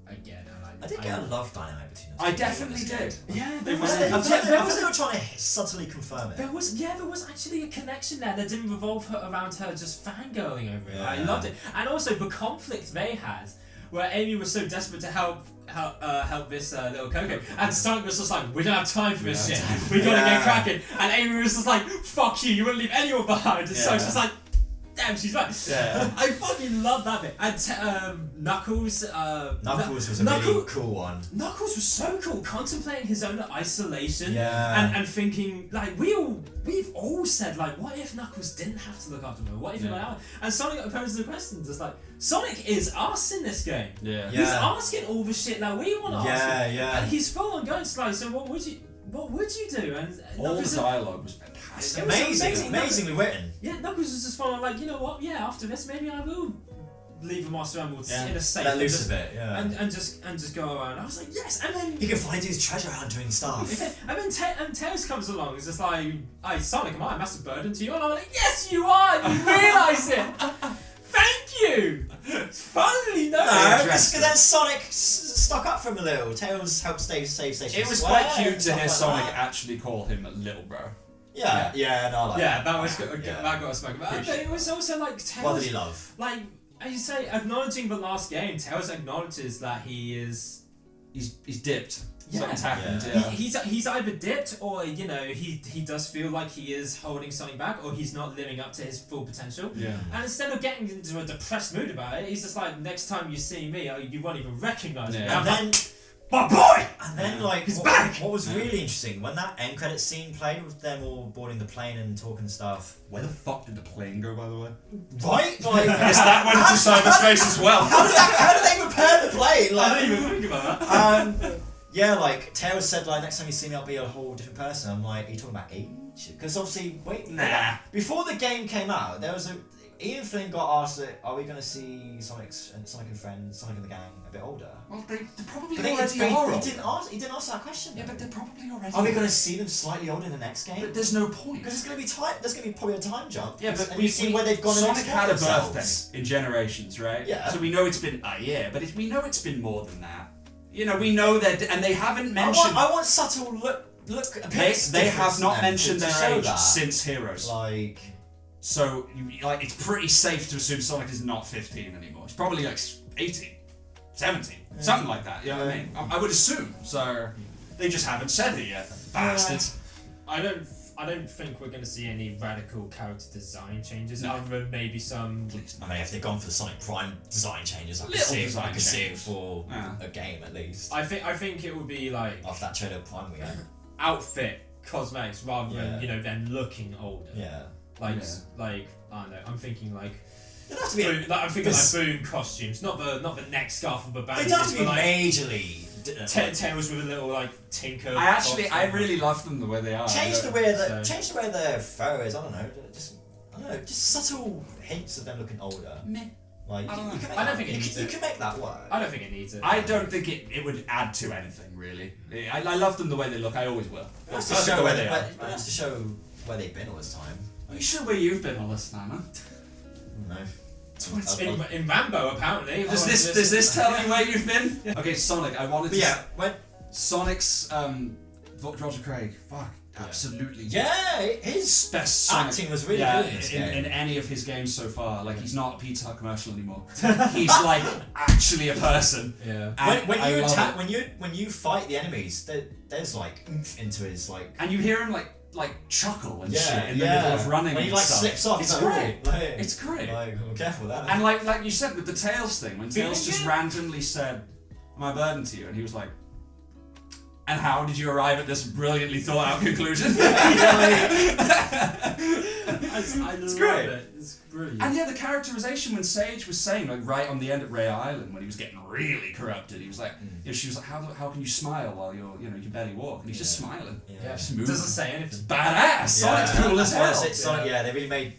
again. I did get a love dynamic between them. I definitely did. Yeah, I thought they were trying to subtly confirm it. There was actually a connection there that didn't revolve around her just fangirling over it. Yeah. I loved it, and also the conflict they had, where Amy was so desperate to help this little Coco, and Sonic was just like, we don't have time for this shit. We gotta get cracking, and Amy was just like, fuck you wouldn't leave anyone behind. And so she's like, damn, she's right. Yeah. I fucking love that bit. And Knuckles. Knuckles was a really cool one. Knuckles was so cool, contemplating his own isolation. Yeah. And thinking, like, we've all said, like, what if Knuckles didn't have to look after him? What if he went out? And Sonic poses the question, just like, Sonic is us in this game. Yeah. He's asking all the shit that we want to ask him. Yeah. And he's full on going, like, so what would you do? And all Knuckles the dialogue was fantastic. It was amazingly written. Yeah, Knuckles was just full on, like, you know what? Yeah, after this, maybe I will leave the Master Emerald in a safe. Let loose a bit, and just go around. I was like, yes, and then he can find his treasure hunting stuff. and then Tails comes along. It's just like, hey, Sonic, am I a massive burden to you? And I'm like, yes, you are. You realise it. Thank you. Finally, because then Sonic stuck up for him a little. Tails helped save Station. It was quite cute to hear Sonic actually call him a little bro. Yeah, that was good. That got a smoke. But it was also like Tails. What did he love? Like, as you say, acknowledging the last game, Tails acknowledges that he's dipped. Yeah. Something's happened. Yeah. He's either dipped, or he does feel like he is holding something back, or he's not living up to his full potential. Yeah. And instead of getting into a depressed mood about it, he's just like, next time you see me, you won't even recognise me. And then, my boy! And then, like, he's back! What was really interesting, when that end credit scene played with them all boarding the plane and talking stuff. Where the fuck did the plane go, by the way? Right? Like, I guess that went into cyberspace as well. How did they repair the plane? Like, I didn't even think about that. Yeah, like, Tails said, like, next time you see me, I'll be a whole different person. I'm like, are you talking about age? Because obviously, before the game came out, there was Ian Flynn got asked, are we going to see Sonic and Friends, Sonic and the Gang, a bit older? Well, they probably but already are. He didn't ask that question. Yeah, but they're probably already. Are we going to see them slightly older in the next game? But there's no point. Because it's going to be time. There's going to be probably a time jump. Yeah, but we see where they've gone. Sonic had a themselves. birthday in Generations, right? Yeah. So we know it's been a year, but we know it's been more than that. You know, we know that, and they haven't mentioned. I want subtle look. They have not mentioned their age since Heroes. Like. So, it's pretty safe to assume Sonic is not 15 anymore. He's probably like 18, 17, something like that. You know what I mean? I would assume. So, they just haven't said it yet. Bastards. I don't think we're going to see any radical character design changes. No. Other than maybe some. I mean, if they've gone for the Sonic Prime design changes, I can see it for a game at least. I think it would be like off that trailer Prime we had. Outfit cosmetics rather than them looking older. Yeah. Like I don't know. I'm thinking like. Have to be I'm thinking like Boom costumes, not the neck scarf of the band. They don't have to be majorly. Tails with a little like tinker. I really love them the way they are. Change the way their fur is. I don't know. Just subtle hints of them looking older. Meh. Like, I don't think it needs it. You can make that work. I don't think it needs it. I don't think it would add to anything really. I love them the way they look. I always will. That's to show where they are. That's to show where they've been all this time. Are you sure where you've been all this time, huh? No. In Rambo, apparently. Does this tell me where you've been? Okay, Sonic. I wanted to. When Sonic's Roger Craig. Fuck. Absolutely. Yeah, his best Sonic acting was really good in any of his games so far. Like he's not a Pizza Hut commercial anymore. He's like actually a person. Yeah. When you fight the enemies, there's like oomph into his like. And you hear him like like chuckle and Yeah, shit in the middle of running. When he and like stuff. slips off, It's he's like, great. "Ooh," like, It's great. Like, I'm careful with that. And like you said with the Tails thing, when Tails just randomly said, "Am I a burden to you?" and he was like, "And how did you arrive at this brilliantly thought out conclusion?" I love great. it. It's brilliant. And yeah, the characterization when Sage was saying, like right on the end at Ray Island, when he was getting really corrupted, he was like, she was like, how can you smile while you can barely walk? And he's just smiling. Yeah. Just moving. Doesn't say anything. It's badass. Sonic's cool as hell. Sonic,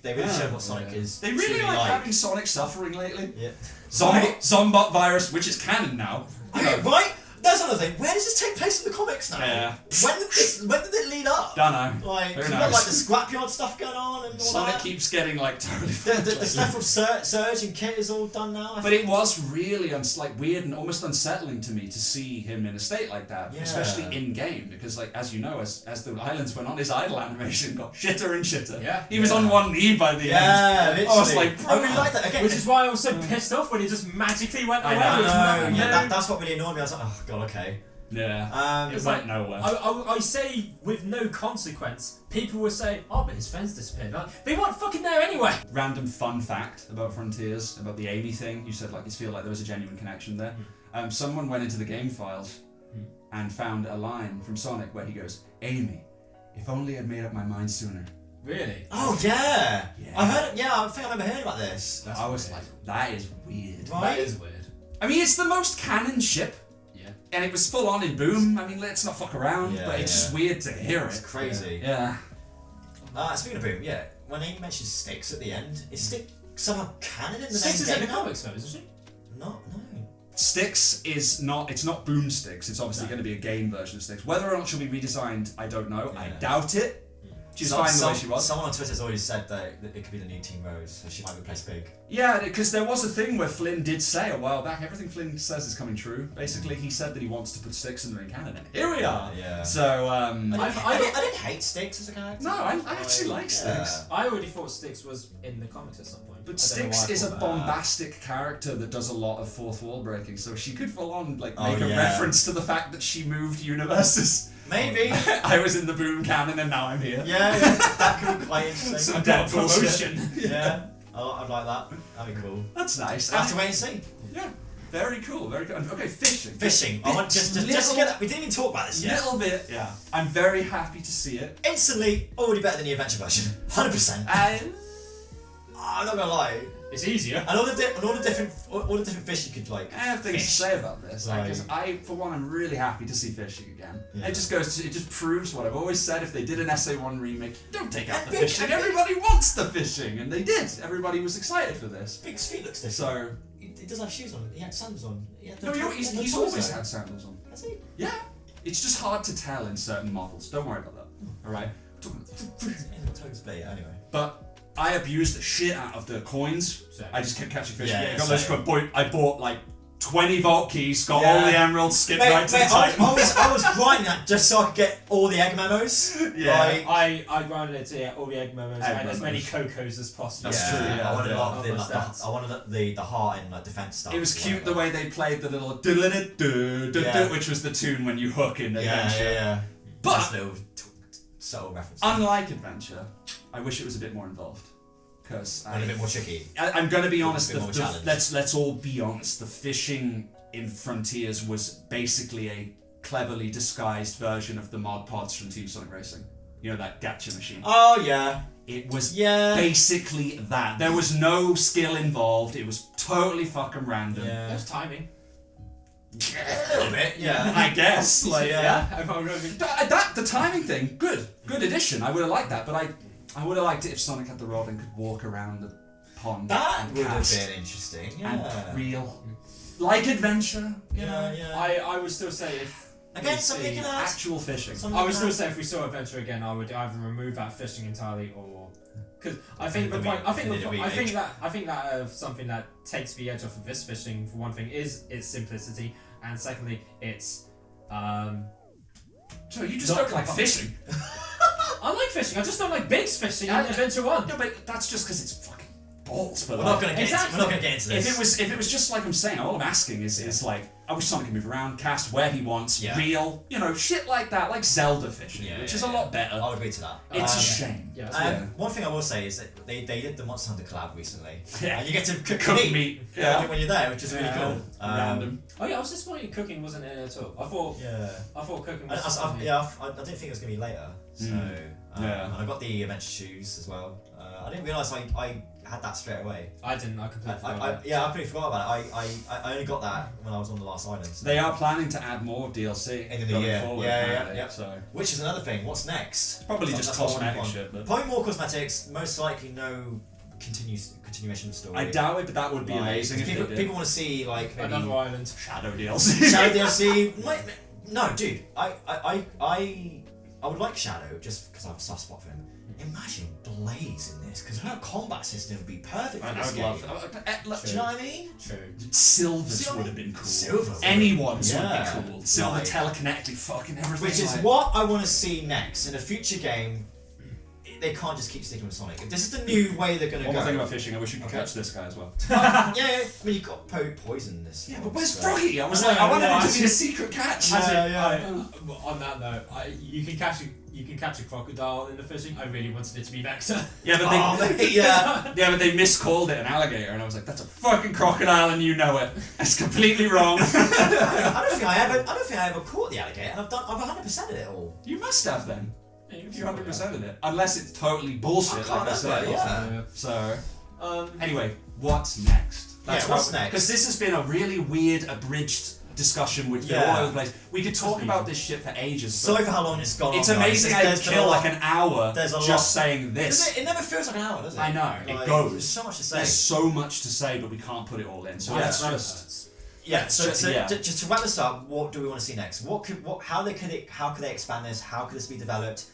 they really showed what Sonic is. They really truly like having Sonic suffering lately. Yeah. Zombot virus, which is canon now. Right? That's another thing. Where does this take place in the comics now? Yeah. When did it lead up? Don't know. Like, Who you knows? got like the scrapyard stuff going on and all Sonic that. keeps getting like totally The stuff from Surge and Kit is all done now. But it was really weird and almost unsettling to me to see him in a state like that, Yeah. especially in game, because like as you know, as the islands went on, his idle animation got shitter and shitter. Yeah. He was on one knee by the end. Yeah, I was like, I really like that. Again, Which is why I was so pissed off when he just magically went away. I know. Yeah, that's what really annoyed me. I was like, oh god, okay. Yeah. It It was went like, nowhere. I say with no consequence, people will say, oh, but his friends disappeared. Like, they weren't fucking there anyway. Random fun fact about Frontiers, about the Amy thing. You said like you feel like there was a genuine connection there. Someone went into the game files and found a line from Sonic where he goes, "Amy, if only I'd made up my mind sooner." Really? Oh yeah. Yeah. I heard. Yeah, I think I remember hearing about this. I was like, that is weird. Right? That is weird. I mean, it's the most canon ship. Yeah. And it was full on in Boom. I mean, let's not fuck around, Yeah, but it's just weird to hear It's it. crazy. Yeah. Speaking of Boom, yeah, when he mentions Styx at the end, is Styx somehow canon in the Six is main in the game now? comics though, isn't she? No. Styx is not, it's not Boom Styx, it's obviously going to be a game version of Styx. Whether or not she'll be redesigned, I don't know. I Yeah. doubt it. She's fine the way she was. Someone on Twitter has already said that it could be the new Team Rose, so she might replace Big. Yeah, because there was a thing where Flynn did say a while back, everything Flynn says is coming true. Basically, he said that he wants to put Styx in the main canon, and here we are. Yeah. So, I didn't hate Styx as a character. no, I actually like Styx. I already thought Styx was in the comics at some point. But I don't know why Styx I is a thought that. bombastic character that does a lot of fourth wall breaking, so she could full on like Oh, make a yeah. reference to the fact that she moved universes. Maybe. I was in the Boom canon and now I'm here. Yeah, that could be quite interesting. Some That Deadpool promotion. Yeah, I'd like that. That'd be cool. That's nice. I have to wait and see. Yeah, very cool, very cool. Okay, fishing. Fishing. I want just to get that. We didn't even talk about this yet. Little bit, yeah. I'm very happy to see it. Instantly, already better than the adventure version. 100%. I'm not gonna lie. It's easier. And all the different fish you could like. I have things to fish. say about this. Like- Because for one, I'm really happy to see fishing again. Yeah. It just proves what I've always said. If they did an SA1 remake, don't take out the Big- fishing. Everybody wants the fishing, and they did. Everybody was excited for this. Big's feet looks different. So He does have shoes on. He had sandals on. He had no, he's no always torso. had sandals on. Has he? Yeah, it's just hard to tell in certain models. Don't worry about that. All right. Anyway. But I abused the shit out of the coins. Same. I just kept catching fish. Yeah, I got those same. coin. I bought like 20 vault keys, got Yeah. all the emeralds, skipped right to the I Titan. was grinding that just so I could get all the egg memos. Yeah. Like, I grinded it to get all the egg memos Egg and as many memos. cocos as possible. That's true, yeah. I wanted a lot of Yeah. the, like, Stats. I wanted the heart and like defense stuff. It was cute the whatever. way they played the little do-do-do-do-do, Yeah. which was the tune when you hook in Yeah, Adventure. yeah. But- Nice little subtle reference. Unlike Adventure, I wish it was a bit more involved. Because And a bit more tricky. I'm going to be honest. bit more challenge. Let's all be honest. The fishing in Frontiers was basically a cleverly disguised version of the mod pods from Team Sonic Racing. You know, that gacha machine. Oh yeah. It was Yeah. basically that. There was no skill involved. It was totally fucking random. There's timing. A little bit. Yeah. I guess. Like, Yeah. If I'm really- the timing thing, good addition. I would have liked that, but I would have liked it if Sonic had the rod and could walk around the pond. That and would have cast been interesting. and Yeah. reel, like Adventure. You know, Yeah. I would still say if Again, we somebody see- can ask. actual fishing. I would still say if we saw Adventure again, I would either remove that fishing entirely or because I think the point. I think that something that takes the edge off of this fishing for one thing is its simplicity, and secondly, it's So you just Not don't like complex. fishing? I like fishing. I just don't like Big's fishing in Adventure 1. No, but that's just because it's fucking balls. But We're like, not going to get into, we're not going to get into this. if it was just like I'm saying, all I'm asking is like, I wish Sonic could move around, cast where he wants, Yeah. real, shit like that, like Zelda fishing, which is a lot better. I'll agree to that. It's a shame. Yeah. One thing I will say is that they did the Monster Hunter collab recently. Yeah. And you get to cook Cook meat meat. when you're there, which is really cool. Random. Oh yeah, I was disappointed cooking wasn't in it at all. I thought cooking was. I didn't think it was going to be later. So, and I got the adventure shoes as well. I didn't realise I had that straight away. I didn't. I completely forgot. I completely forgot about it. I only got that when I was on the last island. So. They are planning to add more DLC In the new going year. forward. Yeah, apparently, yeah. So Which is another thing. What's next? probably just That's what I cosmetic want. shit. But Probably more cosmetics. Most likely no continuation of the story. I doubt it, but that would be amazing if people, they did. people want to see like maybe Another island. Shadow DLC. Shadow DLC. No, dude. I would like Shadow just because I have a soft spot for him. Imagine Blaze in this, because her combat system would be perfect for this game. Do you know what I mean? True. Silver's See what I would have mean? been cool. Silver would- Anyone's Yeah. would be cool. Silver Like- telekinetically fucking everything. Which is like- what I want to see next in a future game. They can't just keep sticking with Sonic. If this is the new way they're going to One go. more thing about fishing, I wish you could Okay. catch this guy as well. yeah. I mean, you've got poison this. Yeah, one, but where's so- Froggy? I was No, like, I no, wanted him to actually- be a secret catch. On that note, you can catch a crocodile in the fishing. I really wanted it to be Vector. Yeah, but yeah. but they miscalled it an alligator, and I was like, that's a fucking crocodile, and you know it. That's completely wrong. I don't think I ever caught the alligator. I've 100%ed it all. You must have then. If you 100%ed it, unless it's totally bullshit, I like I can't said. remember, yeah. So Um, anyway, what's next? what's next? Because this has been a really weird, abridged discussion with Yeah. all over the place. We could talk about this shit for ages. but sorry for how long it's gone. it's on, guys. amazing how you There's been kill a lot- like an hour there's a just lot- saying this. It never feels like an hour, does it? I know, Like, it goes. There's so much to say. There's so much to say, but we can't put it all in. So Yeah. let's just. Yeah. So, Yeah. just to wrap this up, what do we want to see next? How could they expand this? How could this be developed?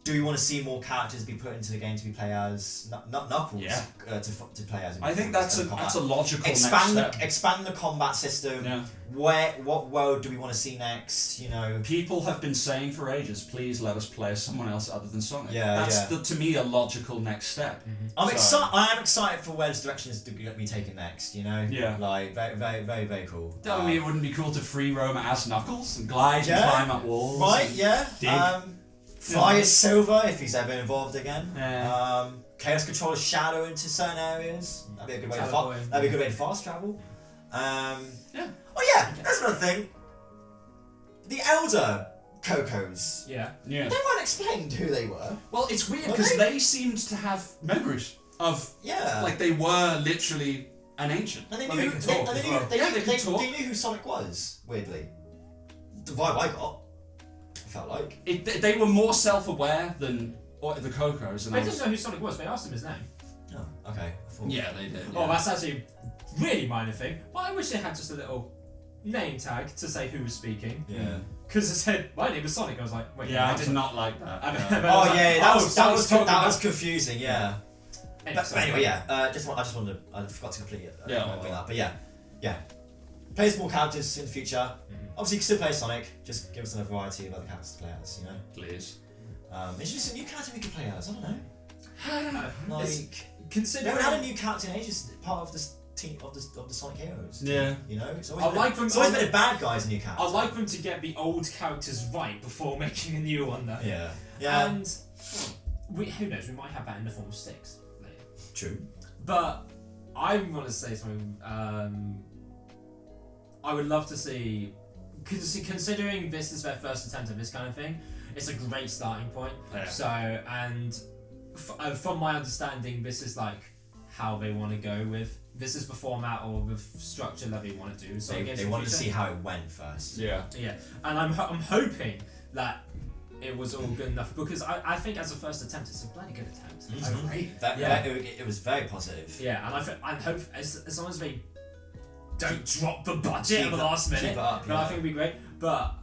Do we want to see more characters be put into the game to be play as? Not Knuckles. Yeah. To play as. I think that's a logical next step. Expand the combat system. Yeah. What world do we want to see next? People have been saying for ages, please let us play as someone else other than Sonic. Yeah, That's yeah. to me a logical next step. I am excited for where this direction is to be taken next. Yeah. Like very, very, very, very cool. Telling me it wouldn't be cool to free roam as Knuckles and glide Yeah. and climb up walls. Right? and Yeah. dig. Fly as Silver if he's ever involved again. Yeah. Chaos Control as Shadow into certain areas. That'd be a good way Teleport. that'd be a good way to fast travel. Yeah. Oh yeah, that's another thing. The Elder Cocos. Yeah. Yeah. They weren't explained who they were. Well, it's weird Were because they? they seemed to have memories of Yeah. like they were literally an ancient. And they Well, knew, they can talk and as they well. knew, they, Yeah, knew, they can talk. they knew who Sonic was. Weirdly, the vibe I got. I felt like. They were more self-aware than the Cocos. And They I didn't was, know who Sonic was. They asked him his name. Oh, okay. I thought- yeah, they did. Oh, yeah. that's actually really minor thing. But I wish they had just a little name tag to say who was speaking. Yeah. Because it said my name was Sonic. I was like, wait. Yeah, I I'm did Sonic. not like that. I mean, yeah. I was Oh like, yeah, that was Sonic's talking that was about- confusing. Yeah. But Sorry. anyway, yeah. I just wanted. I forgot to completely Yeah. bring that. But yeah. Play some more characters in the future. Obviously, you can still play Sonic. Just give us a variety of other characters to play as. Please. Introduce a new character we could play as. I don't know. It's- Like we Considering haven't had a new character in ages. Part of this team of the Sonic Heroes. Yeah. It's I always like them- it's always been a bad guys new character. I'd like them to get the old characters right before making a new one, though. Yeah. Yeah. And who knows? We might have that in the form of sticks later. True. But I want to say something. I would love to see, considering this is their first attempt at this kind of thing, it's a great starting point. Yeah. So, and from my understanding, this is like how they want to go with. This is the format or the structure that they want to do. So They wanted to see how it went first. Yeah. Yeah, and I'm hoping that it was all good enough because I think as a first attempt, it's a bloody good attempt. Mhm. I agree. It was very positive. Yeah, and I hope as long as they don't drop the budget at Keep the it- last minute, keep it up, then I yeah. think it'd be great. But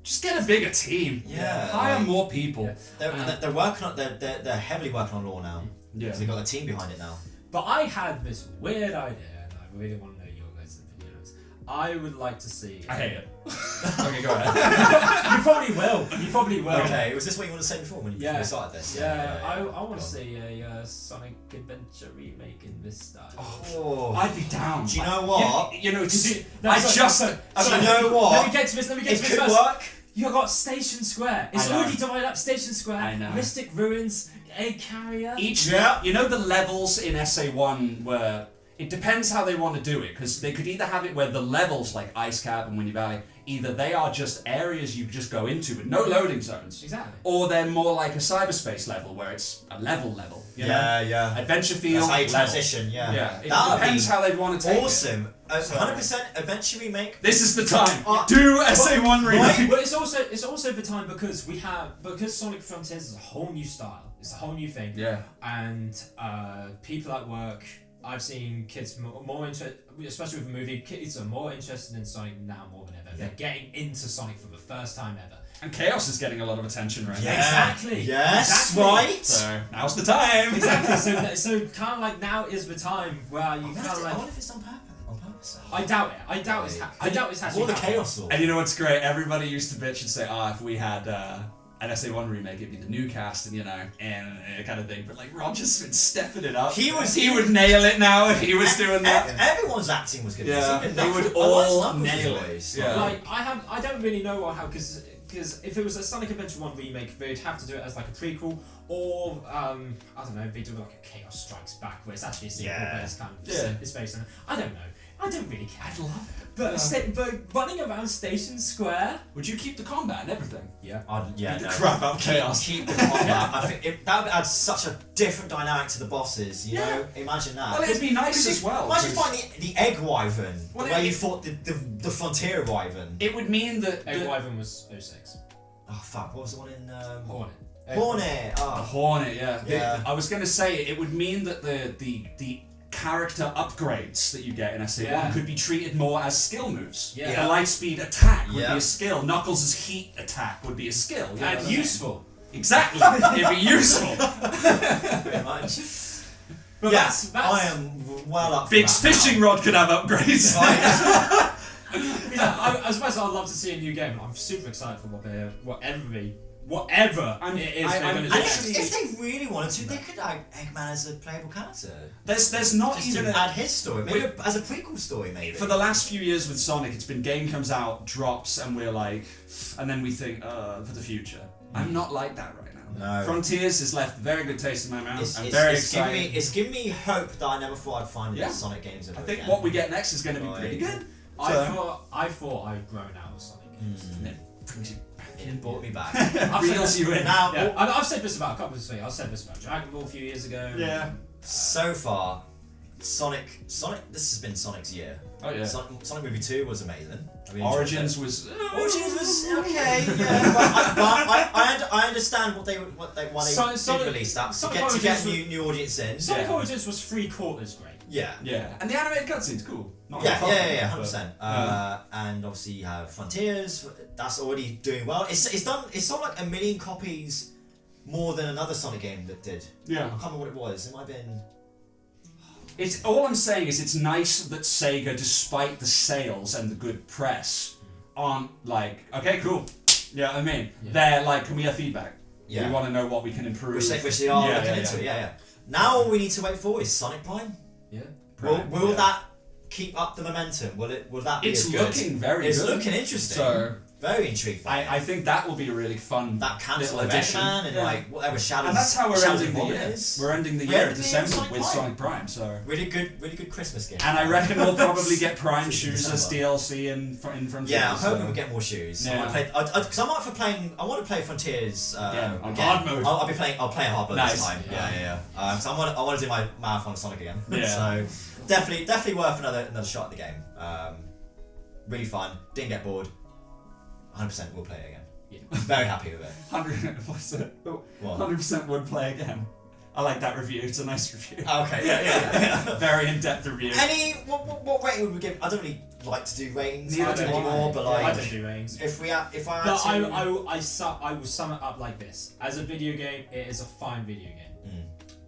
Just get a bigger team. Yeah. Hire like- more people. Yeah. They're working on they're heavily working on lore now. Yeah. Because they've got a team behind it now. I had this weird idea, and I really want to know your guys' opinions. I would like to see. I hate it. Okay, go ahead. You probably will. You probably will. Okay, was this what you wanted to say before when you started this? Yeah, I want to see a Sonic Adventure remake in this style. Oh, I'd be down. Do you know what? You know, do you know what? Let me get to this. It could work. You got Station Square. It's already divided up. Station Square. I know. Mystic Ruins. Egg Carrier. You know the levels in SA1 were. It depends how they want to do it, because they could either have it where the levels, like Ice Cap and Winnie Valley, either they are just areas you just go into with no loading zones. Exactly. Or they're more like a cyberspace level, where it's a level. You know? Yeah. Adventure field, That's how you level. transition, yeah. It depends how they want to take it. Awesome. 100% Adventure remake. This is the time. Do SA1 remake. But it's also the time because Sonic Frontiers is a whole new style. It's a whole new thing. Yeah. And people at work, I've seen kids more interested, especially with the movie, kids are more interested in Sonic now more than ever. They're getting into Sonic for the first time ever. And Chaos is getting a lot of attention right now. Exactly. Yes, exactly. right. So now's the time. Exactly. So kind of like now is the time where you kind of like. I wonder if it's on purpose. I doubt it. I doubt it's actually. All the Chaos Lord. And you know what's great? Everybody used to bitch and say, if we had an SA1 remake, it'd be the new cast and and kind of thing. But like Roger's been stepping it up. He would nail it now if he was doing that. Everyone's acting was good. Yeah, they would all nail it. Yeah. Like I don't really know how because if it was a Sonic Adventure 1 remake, they'd have to do it as like a prequel, or I don't know, they do like a Chaos Strikes Back where it's actually a sequel, but it's kind of it's based on. I don't know. I don't really care. I'd love it. But running around Station Square. Would you keep the combat and everything? Yeah. Beat the crap out of Chaos. Keep the combat. I think that would add such a different dynamic to the bosses. You know, imagine that. Well, it'd be nice as well. Imagine fighting the Egg Wyvern, Well, where you fought the Frontier Wyvern. It would mean that Egg Wyvern was 06. Oh fuck! What was the one in Hornet? Hornet. The Hornet, yeah. Yeah. I was gonna say it would mean that the character upgrades that you get in SA1 could be treated more as skill moves. Yeah. A Lightspeed attack would be a skill. Knuckles' heat attack would be a skill. And useful. Exactly. It'd be useful. Pretty much. But that's I am well up for Big's that fishing rod could have upgrades. I suppose I'd love to see a new game. I'm super excited for whatever it is they're going to do. If they really wanted to, they could add Eggman as a playable character. There's not Just even to add his story, maybe as a prequel story, maybe. For the last few years with Sonic, it's been game comes out, drops, and we're like, and then we think, for the future. I'm not like that right now. No. Frontiers has left a very good taste in my mouth. I'm it's very excited. It's given me hope that I never thought I'd find in Sonic games ever I think again. what we get next is going to be pretty good. I thought I'd grown out of Sonic games. And it brings you back It brought me back. reels you in. Now, I've said this about a couple of things. I've said this about Dragon Ball a few years ago. Yeah. So far, Sonic. This has been Sonic's year. Oh yeah. Sonic Movie 2 was amazing. Origins was okay. Yeah, but I understand why they did release that to get new audience in. Sonic Origins was 3/4 great. Yeah. And the animated cutscene's cool. Yeah, 100%. And obviously you have Frontiers. That's already doing well. It's sold like 1 million copies more than another Sonic game that did. Yeah. I can't remember what it was. It might have been. It's all I'm saying is it's nice that Sega, despite the sales and the good press, aren't like, okay, cool. Yeah, I mean, they're like, can we have feedback? Yeah. We want to know what we can improve. Which they are looking into. Yeah. Now all we need to wait for is Sonic Prime. Yeah. Will that keep up the momentum? Will that be as good? It's looking very good. It's looking interesting. So very intrigued. I think that will be a really fun that cancel little of addition. Eggman and like whatever Shadows. And that's how we're Shadows ending the Vomit year. is. We're ending the We're year ending in the year with December Sonic with Prime. Sonic Prime. So really good Christmas game. and I reckon we'll probably get Prime It's shoes as DLC in Frontiers. Yeah, I'm hoping we'll get more shoes. Yeah. Because I'm up for playing. I want to play Frontiers on again. hard mode. I'll play hard mode Nice. this time. Yeah. So I want to do my marathon of Sonic again. Yeah. So definitely worth another shot at the game. Really fun. Didn't get bored. 100% we'll play it again. Yeah. Very happy with it. 100% would play again. I like that review. It's a nice review. Okay. Yeah. Very in-depth review. What rating would we give? I don't really like to do ratings Neither do anymore, but I like don't do ratings. if I had But to, I will sum it up like this. As a video game, it is a fine video game.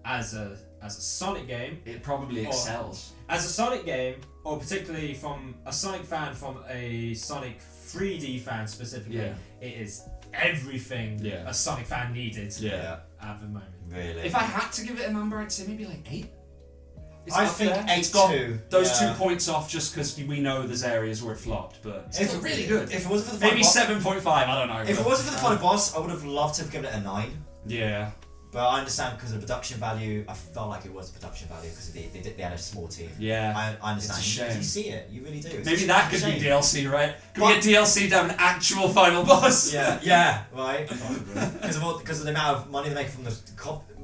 as a Sonic game, It probably excels. as a Sonic game, or particularly from a Sonic fan, from a Sonic 3D fan specifically, Yeah. it is everything Yeah. a Sonic fan needed Yeah. at the moment. Really. If I had to give it a number, I'd say maybe like 8. It's I up think there. 8 It's got 2. those Yeah. 2 points off just because we know there's areas where it flopped, but it's still really good. If it wasn't for the final Maybe boss, 7.5, I don't know. if it but- wasn't for the final boss, I would have loved to have given it a 9. Yeah. But I understand because of the production value. I felt like it was production value because they had a small team. Yeah. I understand. It's a shame. You see it. You really do. It's Maybe a that could be shame. DLC, right? Could But- be a DLC to have an actual final boss. Yeah, right. Because of the amount of money they're making from the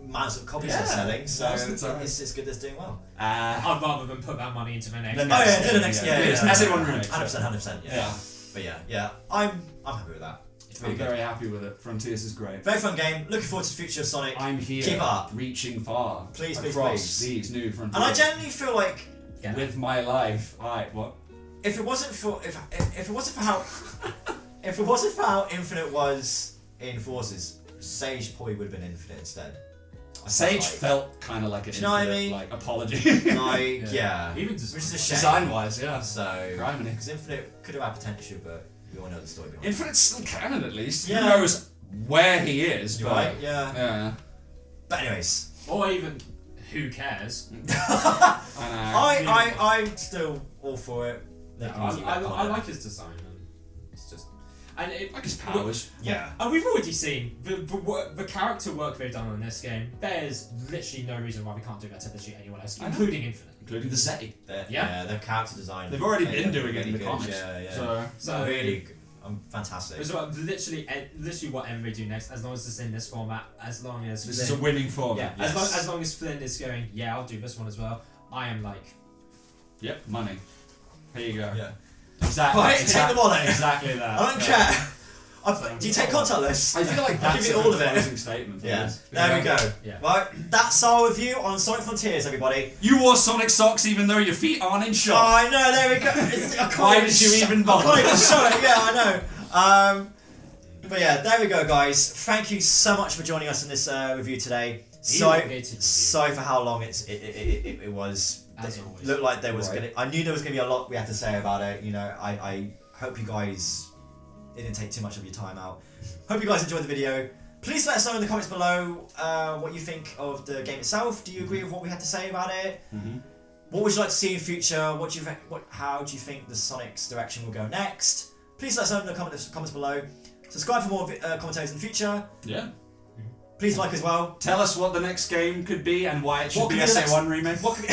amounts of copies they're selling. So That's right. it's good that it's doing well. I'd rather than put that money into the next The game. next Oh yeah, game, do the next. yeah. Yeah, Yes, yeah. everyone remembers. 100%. Yeah. But yeah. I'm happy with that. It's really I'm good. very happy with it. Frontiers is great. Very fun game. Looking forward to the future of Sonic. I'm here. Keep it up. Reaching far. Please, across please. these new frontiers. And I genuinely feel like Yeah. with my life. Alright, what? if it wasn't for how Infinite was in Forces, Sage probably would have been Infinite instead. I Sage felt felt kind of like an Do you know what I infinite, mean? like apology. like yeah. Even Which is a just shame. Design wise, yeah. So Criminy. because Infinite could have had potential, but we all know the story behind Infinite's still canon at least. Yeah. Who knows where he is, it. but Right? Yeah. yeah. But anyways, or even who cares? I know. I'm still all for it. They Yeah, can easily I back on it. like his design, and it's just Like his powers. Yeah. And we've already seen the character work they've done on this game. There's literally no reason why we can't do that to literally anyone else, I know. including Infinite. Including the Zeti. Their character design. They've already yeah, been doing it in really the good. comics. Yeah. So Really, fantastic. it's about literally whatever they do next, as long as it's in this format, as long as This is a winning format. yeah, Yes. as long as Flynn is going, yeah, I'll do this one as well. I am like, Yep, money. Here you go. Yeah. Exactly. Right, take the wallet. Exactly that. I don't Yeah. care. Do you take contact lists? I feel like I'll that's give you a all of it. closing statement. For Yeah. this. There we go. Yeah. Right, that's our review on Sonic Frontiers, everybody. You wore Sonic socks even though your feet aren't in Oh, shot. I know. There we go. I can't Why even did you show- even I bother? can't even show it. Yeah, I know. But yeah, there we go, guys. Thank you so much for joining us in this review today. Sorry for how long it was. As It always. looked like there was Right. I knew there was gonna be a lot we had to say about it. You know, I hope you guys it didn't take too much of your time out. Hope you guys enjoyed the video. Please let us know in the comments below what you think of the game itself. Do you agree with what we had to say about it? Mm-hmm. What would you like to see in future? What do you think? How do you think the Sonic's direction will go next? Please let us know in the comments below. Subscribe for more commentaries in the future. Yeah. Please like as well. Tell us what the next game could be and why it should What be could be the SA1 remake. What could,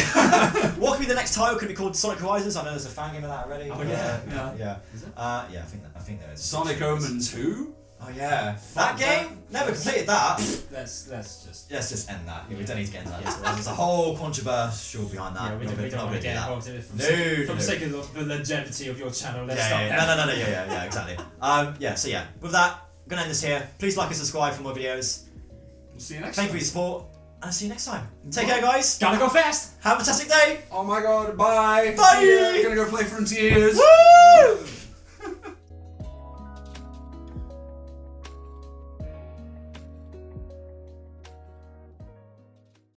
what could be the next title? Could it be called Sonic Horizons? I know there's a fan game of that already. Oh, yeah. yeah. Is it? Yeah, I think there is. Sonic Omens who? Oh yeah, that game never completed that. Let's just. Let's just end that. We don't need to get into that. There's a whole controversial behind that. Yeah, we Not don't gonna want to do get that. involved in it for No. the sake of the longevity of your channel. Let's stop. No, yeah, exactly. So with that, I'm gonna end this here. Please like and subscribe for more videos. We'll see you next Thank you time. for your support, and I'll see you next time. Take care, guys. Gotta go fast. Have a fantastic day. Oh my god, bye! Bye! See ya. Gonna go play Frontiers! Woo!